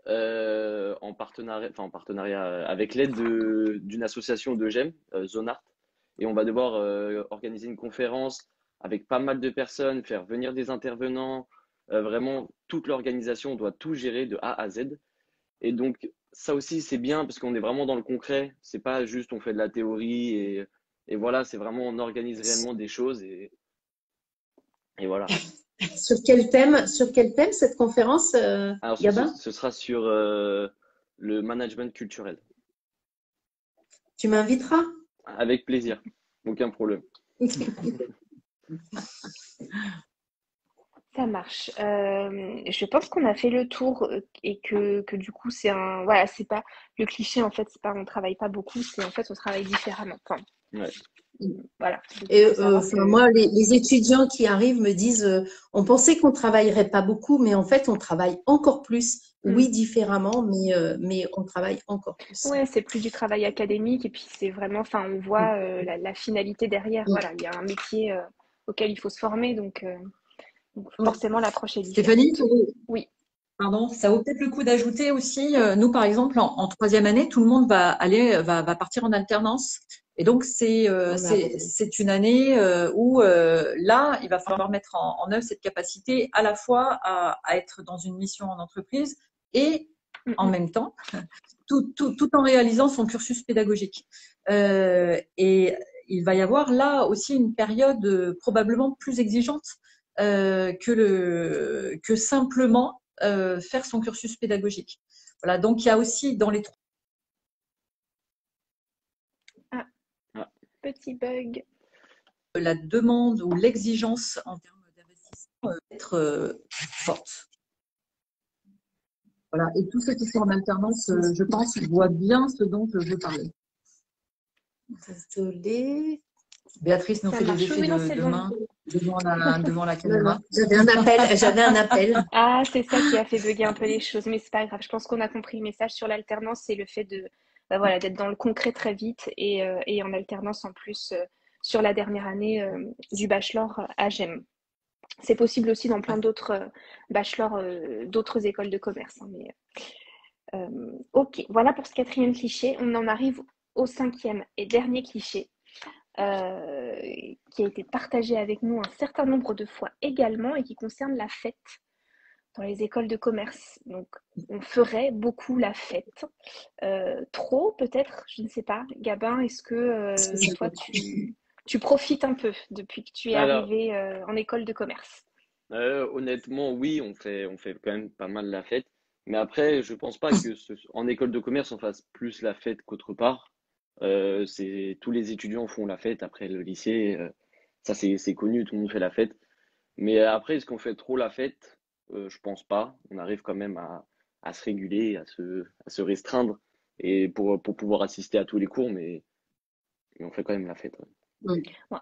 [SPEAKER 3] en partenariat avec l'aide d'une association de GEM, Zonart. Et on va devoir organiser une conférence avec pas mal de personnes, faire venir des intervenants. Vraiment, toute l'organisation doit tout gérer de A à Z. Et donc, ça aussi, c'est bien parce qu'on est vraiment dans le concret. C'est pas juste on fait de la théorie et voilà, c'est vraiment on organise réellement des choses et voilà.
[SPEAKER 4] Sur quel thème cette conférence,
[SPEAKER 3] Alors,
[SPEAKER 4] Gabin?
[SPEAKER 3] ce sera sur le management culturel.
[SPEAKER 4] Tu m'inviteras?
[SPEAKER 3] Avec plaisir, aucun problème.
[SPEAKER 1] Ça marche. Je pense qu'on a fait le tour et que du coup, voilà, c'est pas le cliché en fait, c'est pas on travaille pas beaucoup, c'est en fait on travaille différemment. Enfin,
[SPEAKER 3] Ouais.
[SPEAKER 1] voilà.
[SPEAKER 4] Et
[SPEAKER 1] Il faut savoir que
[SPEAKER 4] moi, les étudiants qui arrivent me disent, on pensait qu'on travaillerait pas beaucoup, mais en fait, on travaille encore plus. Oui, différemment, mais on travaille encore plus.
[SPEAKER 1] ouais, c'est plus du travail académique et puis c'est vraiment, enfin, on voit la finalité derrière. Voilà, il y a un métier auquel il faut se former, donc forcément l'approche est
[SPEAKER 2] Stéphanie,
[SPEAKER 1] différente. Oui.
[SPEAKER 2] pardon, ça vaut peut-être le coup d'ajouter aussi, nous par exemple en troisième année, tout le monde va partir en alternance. Et donc c'est une année où là, il va falloir mettre en œuvre cette capacité à la fois à être dans une mission en entreprise et en même temps, tout en réalisant son cursus pédagogique. Et il va y avoir là aussi une période probablement plus exigeante que simplement faire son cursus pédagogique. Voilà, donc il y a aussi dans les trois
[SPEAKER 1] Ah,
[SPEAKER 3] Ah,
[SPEAKER 1] petit bug.
[SPEAKER 2] la demande ou l'exigence en termes d'investissement être forte. Voilà, et tous ceux qui sont en alternance, je pense, voient bien ce dont je veux parler.
[SPEAKER 4] Désolée.
[SPEAKER 2] Béatrice nous
[SPEAKER 1] Ça
[SPEAKER 2] fait des
[SPEAKER 1] marche.
[SPEAKER 2] effets
[SPEAKER 1] Oui, non, c'est
[SPEAKER 2] de
[SPEAKER 1] bon.
[SPEAKER 2] main devant la
[SPEAKER 4] Non,
[SPEAKER 2] caméra.
[SPEAKER 4] non, j'avais un appel.
[SPEAKER 1] Ah, c'est ça qui a fait bugger un peu les choses, mais c'est pas grave. Je pense qu'on a compris le message sur l'alternance, c'est le fait de, bah voilà, d'être dans le concret très vite et en alternance en plus sur la dernière année du bachelor à GEM. C'est possible aussi dans plein d'autres bachelors d'autres écoles de commerce, hein, ok, voilà pour ce quatrième cliché. On en arrive au cinquième et dernier cliché. Qui a été partagé avec nous un certain nombre de fois également et qui concerne la fête dans les écoles de commerce. Donc, on ferait beaucoup la fête. Trop, peut-être, je ne sais pas. Gabin, est-ce que toi, tu profites un peu depuis que tu es
[SPEAKER 3] Alors,
[SPEAKER 1] arrivé en école de commerce?
[SPEAKER 3] honnêtement, oui, on fait quand même pas mal la fête. Mais après, je pense pas que en école de commerce, on fasse plus la fête qu'autre part. Tous les étudiants font la fête après le lycée. Ça, c'est connu, tout le monde fait la fête. Mais après, est-ce qu'on fait trop la fête? Je pense pas. On arrive quand même à se réguler, à se restreindre et pour pouvoir assister à tous les cours, mais on fait quand même la fête. Ouais.
[SPEAKER 4] Mm.
[SPEAKER 1] Bon,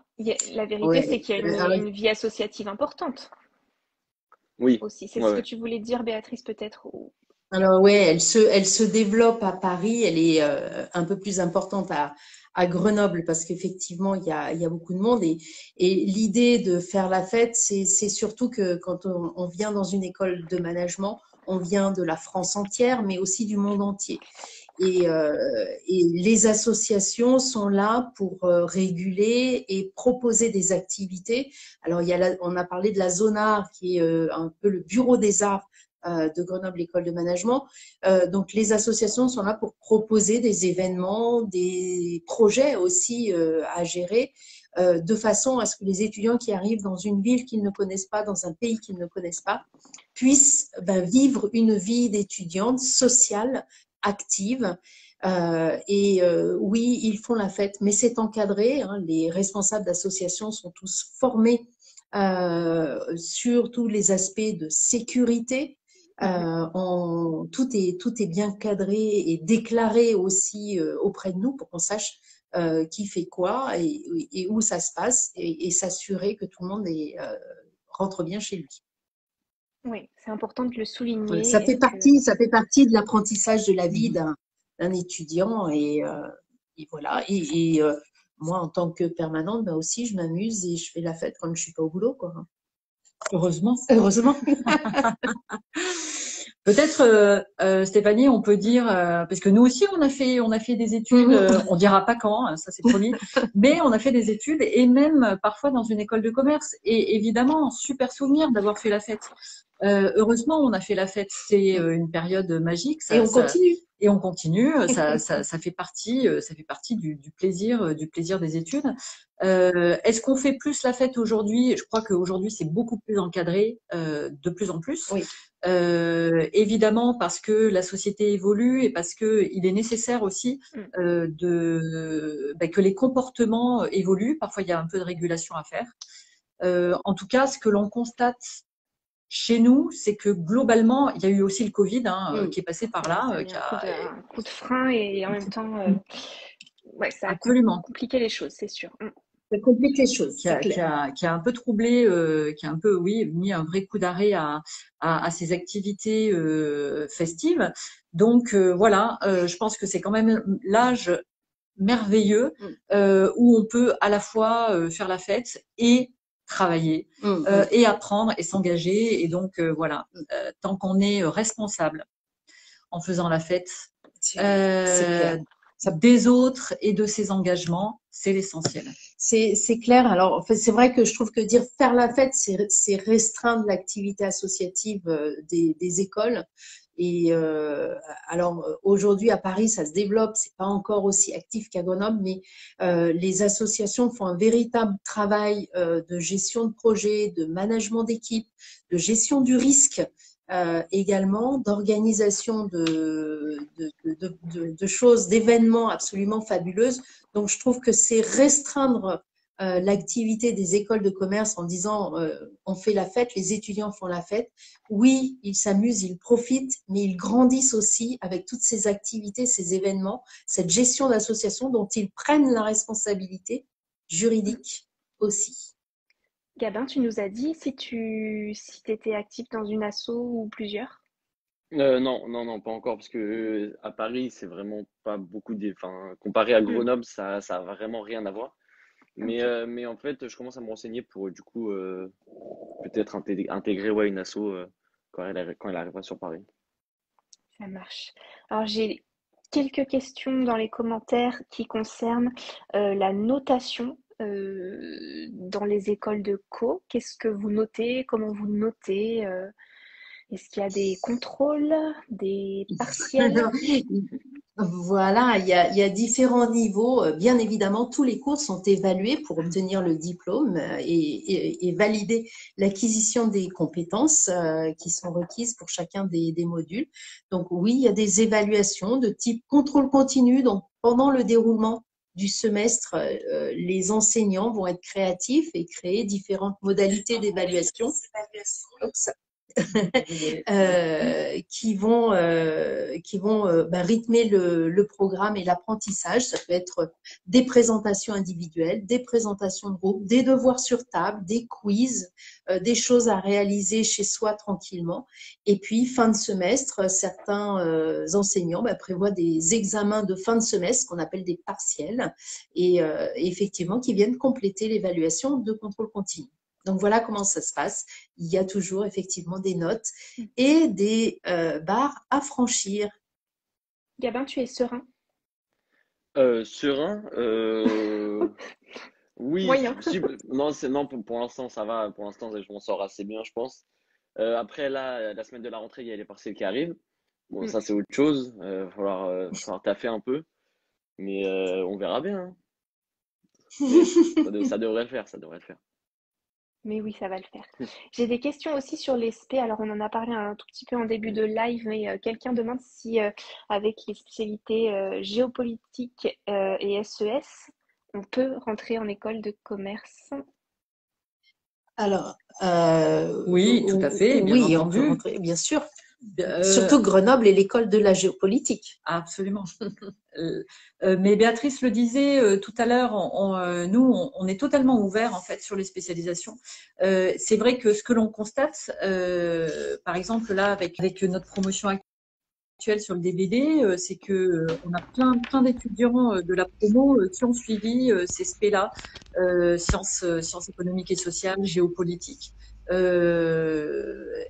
[SPEAKER 1] la vérité, c'est
[SPEAKER 4] Ouais.
[SPEAKER 1] qu'il y a une vie associative importante
[SPEAKER 3] Oui,
[SPEAKER 1] aussi. C'est
[SPEAKER 3] ouais,
[SPEAKER 1] ce que
[SPEAKER 3] ouais.
[SPEAKER 1] tu voulais dire, Béatrice, peut-être?
[SPEAKER 4] Alors ouais, elle se développe à Paris, elle est un peu plus importante à Grenoble parce qu'effectivement il y a beaucoup de monde et l'idée de faire la fête, c'est surtout que quand on vient dans une école de management, on vient de la France entière, mais aussi du monde entier. Et les associations sont là pour réguler et proposer des activités. Alors on a parlé de la Zone Art qui est un peu le bureau des arts de Grenoble École de Management. Donc les associations sont là pour proposer des événements, des projets aussi à gérer, de façon à ce que les étudiants qui arrivent dans une ville qu'ils ne connaissent pas, dans un pays qu'ils ne connaissent pas, puissent vivre une vie d'étudiante sociale, active. Oui, ils font la fête, mais c'est encadré. Hein, les responsables d'associations sont tous formés sur tous les aspects de sécurité. Tout est bien cadré et déclaré aussi auprès de nous pour qu'on sache qui fait quoi et où ça se passe et s'assurer que tout le monde rentre bien chez lui.
[SPEAKER 1] Oui, c'est important de le
[SPEAKER 4] Ouais,
[SPEAKER 1] souligner.
[SPEAKER 4] ça fait partie de l'apprentissage de la vie d'un étudiant et voilà. Moi, en tant que permanente, aussi, je m'amuse et je fais la fête quand je suis pas au boulot, quoi.
[SPEAKER 2] Heureusement.
[SPEAKER 4] Heureusement.
[SPEAKER 2] Peut-être, Stéphanie, on peut dire, parce que nous aussi, on a fait des études, on dira pas quand, hein, ça c'est promis, mais on a fait des études et même parfois dans une école de commerce. Et évidemment, super souvenir d'avoir fait la fête. Heureusement, on a fait la fête. C'est une période magique.
[SPEAKER 4] Et on continue.
[SPEAKER 2] Et on continue. Ça fait partie du plaisir des études. Est-ce qu'on fait plus la fête aujourd'hui? Je crois qu'aujourd'hui c'est beaucoup plus encadré, de plus en plus.
[SPEAKER 4] Oui.
[SPEAKER 2] Évidemment parce que la société évolue et parce que il est nécessaire aussi que les comportements évoluent. Parfois il y a un peu de régulation à faire. En tout cas, ce que l'on constate chez nous, c'est que globalement, il y a eu aussi le Covid qui est passé par là,
[SPEAKER 1] Ça a mis un coup de frein et en même temps, ouais, ça a
[SPEAKER 2] absolument
[SPEAKER 1] compliqué les choses, c'est sûr.
[SPEAKER 4] Ça complique les choses,
[SPEAKER 2] qui a un peu troublé, qui a un peu, oui, mis un vrai coup d'arrêt à ces activités festives. Donc voilà, je pense que c'est quand même l'âge merveilleux où on peut à la fois faire la fête et travailler et apprendre et s'engager. Et donc voilà, tant qu'on est responsable en faisant la fête des autres et de ses engagements, c'est l'essentiel.
[SPEAKER 4] C'est clair. Alors, en fait, c'est vrai que je trouve que dire faire la fête, c'est restreindre l'activité associative des écoles. Et alors aujourd'hui à Paris, ça se développe. C'est pas encore aussi actif qu'à Grenoble, mais les associations font un véritable travail de gestion de projet, de management d'équipe, de gestion du risque. Également d'organisation de choses, d'événements absolument fabuleuses. Donc, je trouve que c'est restreindre l'activité des écoles de commerce en disant on fait la fête, les étudiants font la fête. Oui, ils s'amusent, ils profitent, mais ils grandissent aussi avec toutes ces activités, ces événements, cette gestion d'association dont ils prennent la responsabilité juridique aussi.
[SPEAKER 1] Gabin, tu nous as dit si étais actif dans une asso ou plusieurs?
[SPEAKER 3] Non, pas encore, parce que à Paris, c'est vraiment pas beaucoup enfin, comparé à Grenoble, ça a vraiment rien à voir. Mais,
[SPEAKER 1] Ok.
[SPEAKER 3] mais en fait, je commence à me renseigner pour du coup peut-être intégrer ouais, une asso quand elle arrivera sur Paris.
[SPEAKER 1] Ça marche. Alors, j'ai quelques questions dans les commentaires qui concernent la notation dans les écoles de co. Qu'est-ce que vous notez? Comment vous notez? Est-ce qu'il y a des contrôles, des partiels?
[SPEAKER 4] Voilà, il y a différents niveaux. Bien évidemment, tous les cours sont évalués pour obtenir le diplôme et valider l'acquisition des compétences qui sont requises pour chacun des modules. Donc oui, il y a des évaluations de type contrôle continu. Donc pendant le déroulement du semestre, les enseignants vont être créatifs et créer différentes modalités d'évaluation. rythmer le programme et l'apprentissage. Ça peut être des présentations individuelles, des présentations de groupe, des devoirs sur table, des quiz, des choses à réaliser chez soi tranquillement. Et puis, fin de semestre, certains enseignants prévoient des examens de fin de semestre qu'on appelle des partiels et effectivement qui viennent compléter l'évaluation de contrôle continu. Donc voilà comment ça se passe. Il y a toujours effectivement des notes et des barres à franchir.
[SPEAKER 1] Gabin, tu es serein?
[SPEAKER 3] Serein, oui,
[SPEAKER 1] Moyen.
[SPEAKER 3] non, pour l'instant ça va, pour l'instant je m'en sors assez bien, je pense. Après là, la semaine de la rentrée, il y a les partiels qui arrivent. Bon, ça c'est autre chose. Falloir taffer un peu, mais on verra bien, hein. Ça devrait le faire, ça devrait le faire.
[SPEAKER 1] Mais oui, ça va le faire. J'ai des questions aussi sur les spé. Alors, on en a parlé un tout petit peu en début de live, mais quelqu'un demande si, avec les spécialités géopolitique et SES, on peut rentrer en école de commerce.
[SPEAKER 4] Alors,
[SPEAKER 2] oui, tout à fait, bien
[SPEAKER 4] oui,
[SPEAKER 2] entendu.
[SPEAKER 4] on peut rentrer, bien sûr. Surtout Grenoble est l'école de la géopolitique.
[SPEAKER 2] Absolument. Mais Béatrice le disait tout à l'heure, nous, on est totalement ouvert en fait sur les spécialisations. C'est vrai que ce que l'on constate, par exemple là avec notre promotion actuelle sur le DBD, c'est que on a plein d'étudiants de la promo qui ont suivi ces spé-là, sciences économiques et sociales, géopolitique.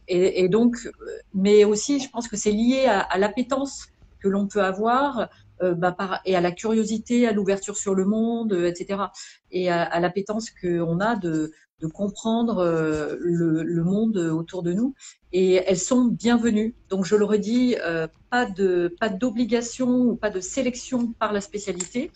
[SPEAKER 2] Et donc, mais aussi, je pense que c'est lié à l'appétence que l'on peut avoir et à la curiosité, à l'ouverture sur le monde, etc. Et à l'appétence qu'on a de comprendre le monde autour de nous. Et elles sont bienvenues. Donc, je le redis, pas d'obligation ou pas de sélection par la spécialité,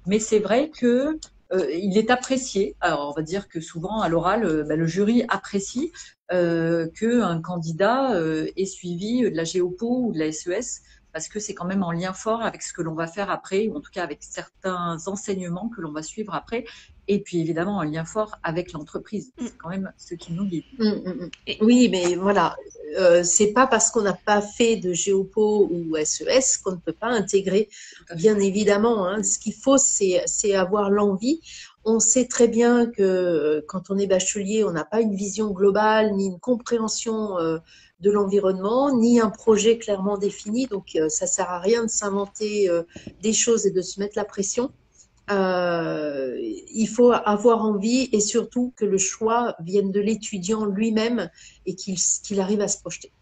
[SPEAKER 2] mais c'est vrai que il est apprécié. Alors, on va dire que souvent, à l'oral, le jury apprécie qu'un candidat ait suivi de la géopo ou de la SES, parce que c'est quand même en lien fort avec ce que l'on va faire après, ou en tout cas avec certains enseignements que l'on va suivre après, et puis évidemment en lien fort avec l'entreprise. C'est quand même ce qui nous guide.
[SPEAKER 4] Oui, mais voilà, c'est pas parce qu'on n'a pas fait de géopo ou SES qu'on ne peut pas intégrer, bien évidemment, hein. Ce qu'il faut, c'est avoir l'envie. On sait très bien que quand on est bachelier, on n'a pas une vision globale, ni une compréhension de l'environnement, ni un projet clairement défini. Donc, ça sert à rien de s'inventer des choses et de se mettre la pression. Il faut avoir envie et surtout que le choix vienne de l'étudiant lui-même et qu'il arrive à se projeter.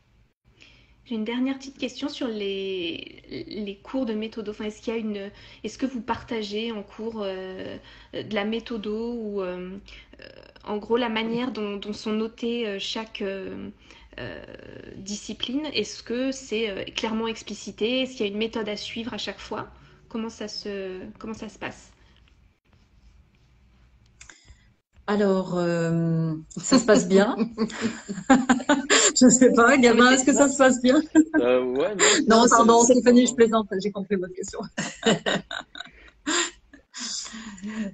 [SPEAKER 1] J'ai une dernière petite question sur les cours de méthodo. Enfin, est-ce que vous partagez en cours de la méthodo ou en gros la manière dont sont notées chaque discipline? Est-ce que c'est clairement explicité? Est-ce qu'il y a une méthode à suivre à chaque fois? Comment ça se passe?
[SPEAKER 2] Alors, ça se passe bien. Je sais pas, Gabin, est-ce que ça se passe bien?
[SPEAKER 3] Ouais,
[SPEAKER 2] non, pardon, Stéphanie, je plaisante, j'ai compris votre question.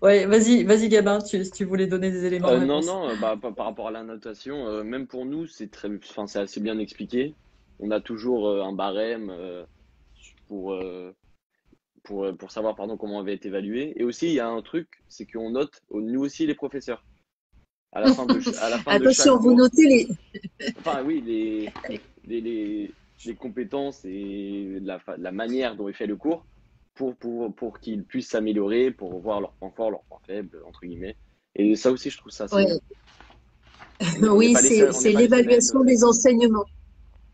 [SPEAKER 2] Ouais, vas-y, Gabin, si tu voulais donner des éléments de réponse.
[SPEAKER 3] Non, par rapport à la notation, même pour nous, c'est assez bien expliqué. On a toujours un barème pour, pour savoir comment on va être évalué. Et aussi, il y a un truc, c'est qu'on note nous aussi les professeurs. À la fin de
[SPEAKER 4] Attention,
[SPEAKER 3] chaque
[SPEAKER 4] vous
[SPEAKER 3] cours.
[SPEAKER 4] notez les.
[SPEAKER 3] Enfin, oui, les compétences et la manière dont est fait le cours pour qu'ils puissent s'améliorer, pour voir leurs points forts, leurs points faibles, entre guillemets. Et ça aussi, je trouve ça assez bien.
[SPEAKER 4] Oui, c'est l'évaluation des enseignements.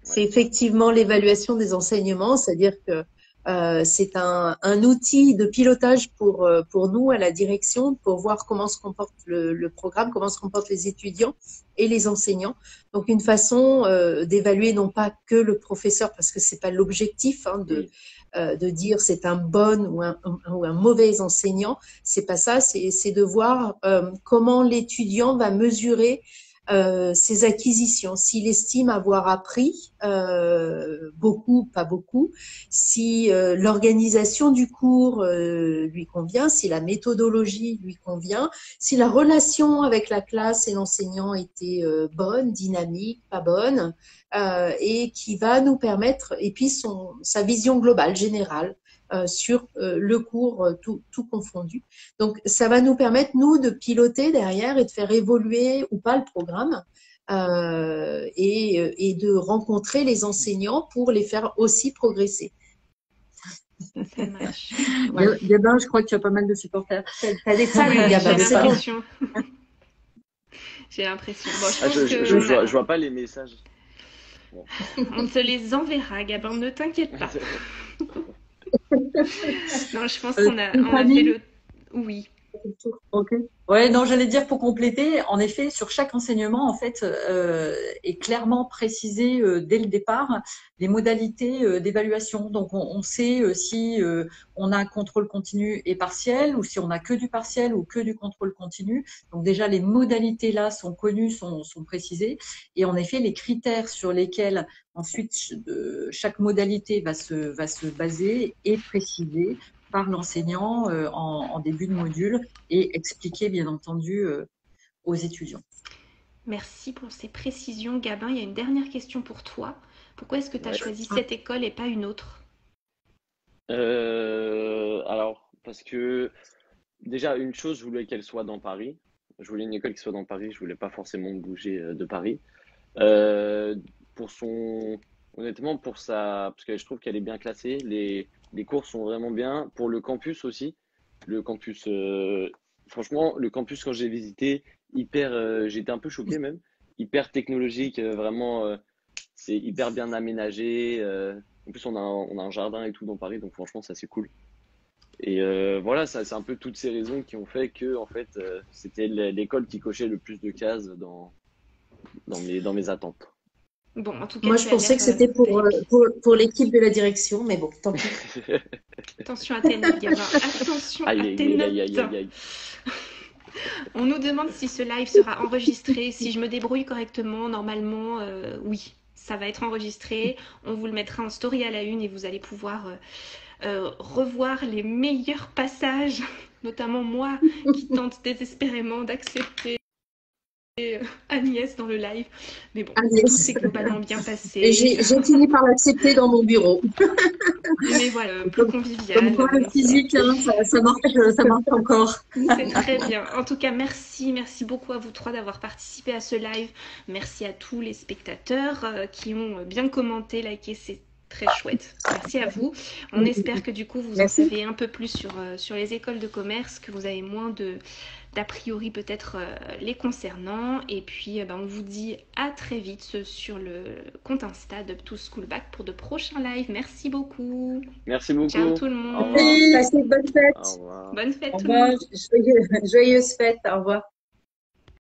[SPEAKER 4] C'est effectivement l'évaluation des enseignements, c'est-à-dire que c'est un outil de pilotage pour nous à la direction, pour voir comment se comporte le programme, comment se comportent les étudiants et les enseignants. Donc une façon d'évaluer non pas que le professeur, parce que c'est pas l'objectif de dire c'est un bon ou un mauvais enseignant, c'est pas ça, c'est de voir comment l'étudiant va mesurer ses acquisitions, s'il estime avoir appris beaucoup, pas beaucoup, si l'organisation du cours lui convient, si la méthodologie lui convient, si la relation avec la classe et l'enseignant était bonne, dynamique, pas bonne, et qui va nous permettre, et puis sa vision globale, générale, sur le cours tout confondu. Donc, ça va nous permettre, nous, de piloter derrière et de faire évoluer ou pas le programme et de rencontrer les enseignants pour les faire aussi progresser.
[SPEAKER 1] Ça marche.
[SPEAKER 2] Voilà. Gabin, je crois que tu as pas mal de supporters.
[SPEAKER 4] T'as des fans, Gabin,
[SPEAKER 1] j'ai l'impression. J'ai l'impression. Bon,
[SPEAKER 3] je vois pas les messages.
[SPEAKER 1] Bon. On te les enverra, Gabin, ne t'inquiète pas. Non, je pense qu'on a fait le... Oui.
[SPEAKER 2] Ok. Ouais, non, j'allais dire pour compléter, en effet, sur chaque enseignement, en fait, est clairement précisé dès le départ les modalités d'évaluation. Donc, on sait si on a un contrôle continu et partiel, ou si on a que du partiel ou que du contrôle continu. Donc, déjà, les modalités là sont connues, sont précisées. Et en effet, les critères sur lesquels ensuite chaque modalité va se baser et préciser par l'enseignant en début de module et expliquer bien entendu aux étudiants.
[SPEAKER 1] Merci pour ces précisions, Gabin. Il y a une dernière question pour toi. Pourquoi est-ce que tu as choisi cette école et pas une autre?
[SPEAKER 3] Alors, parce que déjà, une chose, je voulais qu'elle soit dans Paris. Je voulais une école qui soit dans Paris. Je voulais pas forcément bouger de Paris. Honnêtement, parce que je trouve qu'elle est bien classée. Les cours sont vraiment bien. Pour le campus aussi. Le campus, franchement, le campus, quand j'ai visité, j'étais un peu choqué même. Hyper technologique, vraiment, c'est hyper bien aménagé. En plus, on a un jardin et tout dans Paris, donc franchement, ça c'est cool. Et voilà, ça, c'est un peu toutes ces raisons qui ont fait que, en fait, c'était l'école qui cochait le plus de cases dans mes attentes.
[SPEAKER 1] Bon, en tout cas,
[SPEAKER 4] moi, je pensais que c'était pour l'équipe de la direction, mais bon, tant pis.
[SPEAKER 1] Attention à tes notes, Gabin. Attention à tes notes. On nous demande si ce live sera enregistré. Si je me débrouille correctement, normalement, oui, ça va être enregistré. On vous le mettra en story à la une et vous allez pouvoir revoir les meilleurs passages, notamment moi qui tente désespérément d'accepter Agnès dans le live. Mais bon, tout s'est globalement bien passé.
[SPEAKER 4] Et j'ai fini par l'accepter dans mon bureau.
[SPEAKER 1] Mais voilà, plus convivial.
[SPEAKER 2] Comme quoi, le physique, hein, ça marche encore.
[SPEAKER 1] C'est très bien. En tout cas, merci beaucoup à vous trois d'avoir participé à ce live. Merci à tous les spectateurs qui ont bien commenté, liké, c'est très chouette. Merci à vous. On espère que du coup, vous en savez un peu plus sur les écoles de commerce, que vous avez moins d'a priori peut-être les concernant. Et puis, on vous dit à très vite sur le compte Insta d'Up to School Back pour de prochains lives. Merci beaucoup.
[SPEAKER 3] Merci beaucoup.
[SPEAKER 1] Ciao tout le monde.
[SPEAKER 4] Passez une bonne fête.
[SPEAKER 3] Au revoir.
[SPEAKER 1] Bonne fête
[SPEAKER 4] Au
[SPEAKER 1] tout le
[SPEAKER 4] revoir.
[SPEAKER 1] monde.
[SPEAKER 4] Joyeuse fête. Au revoir.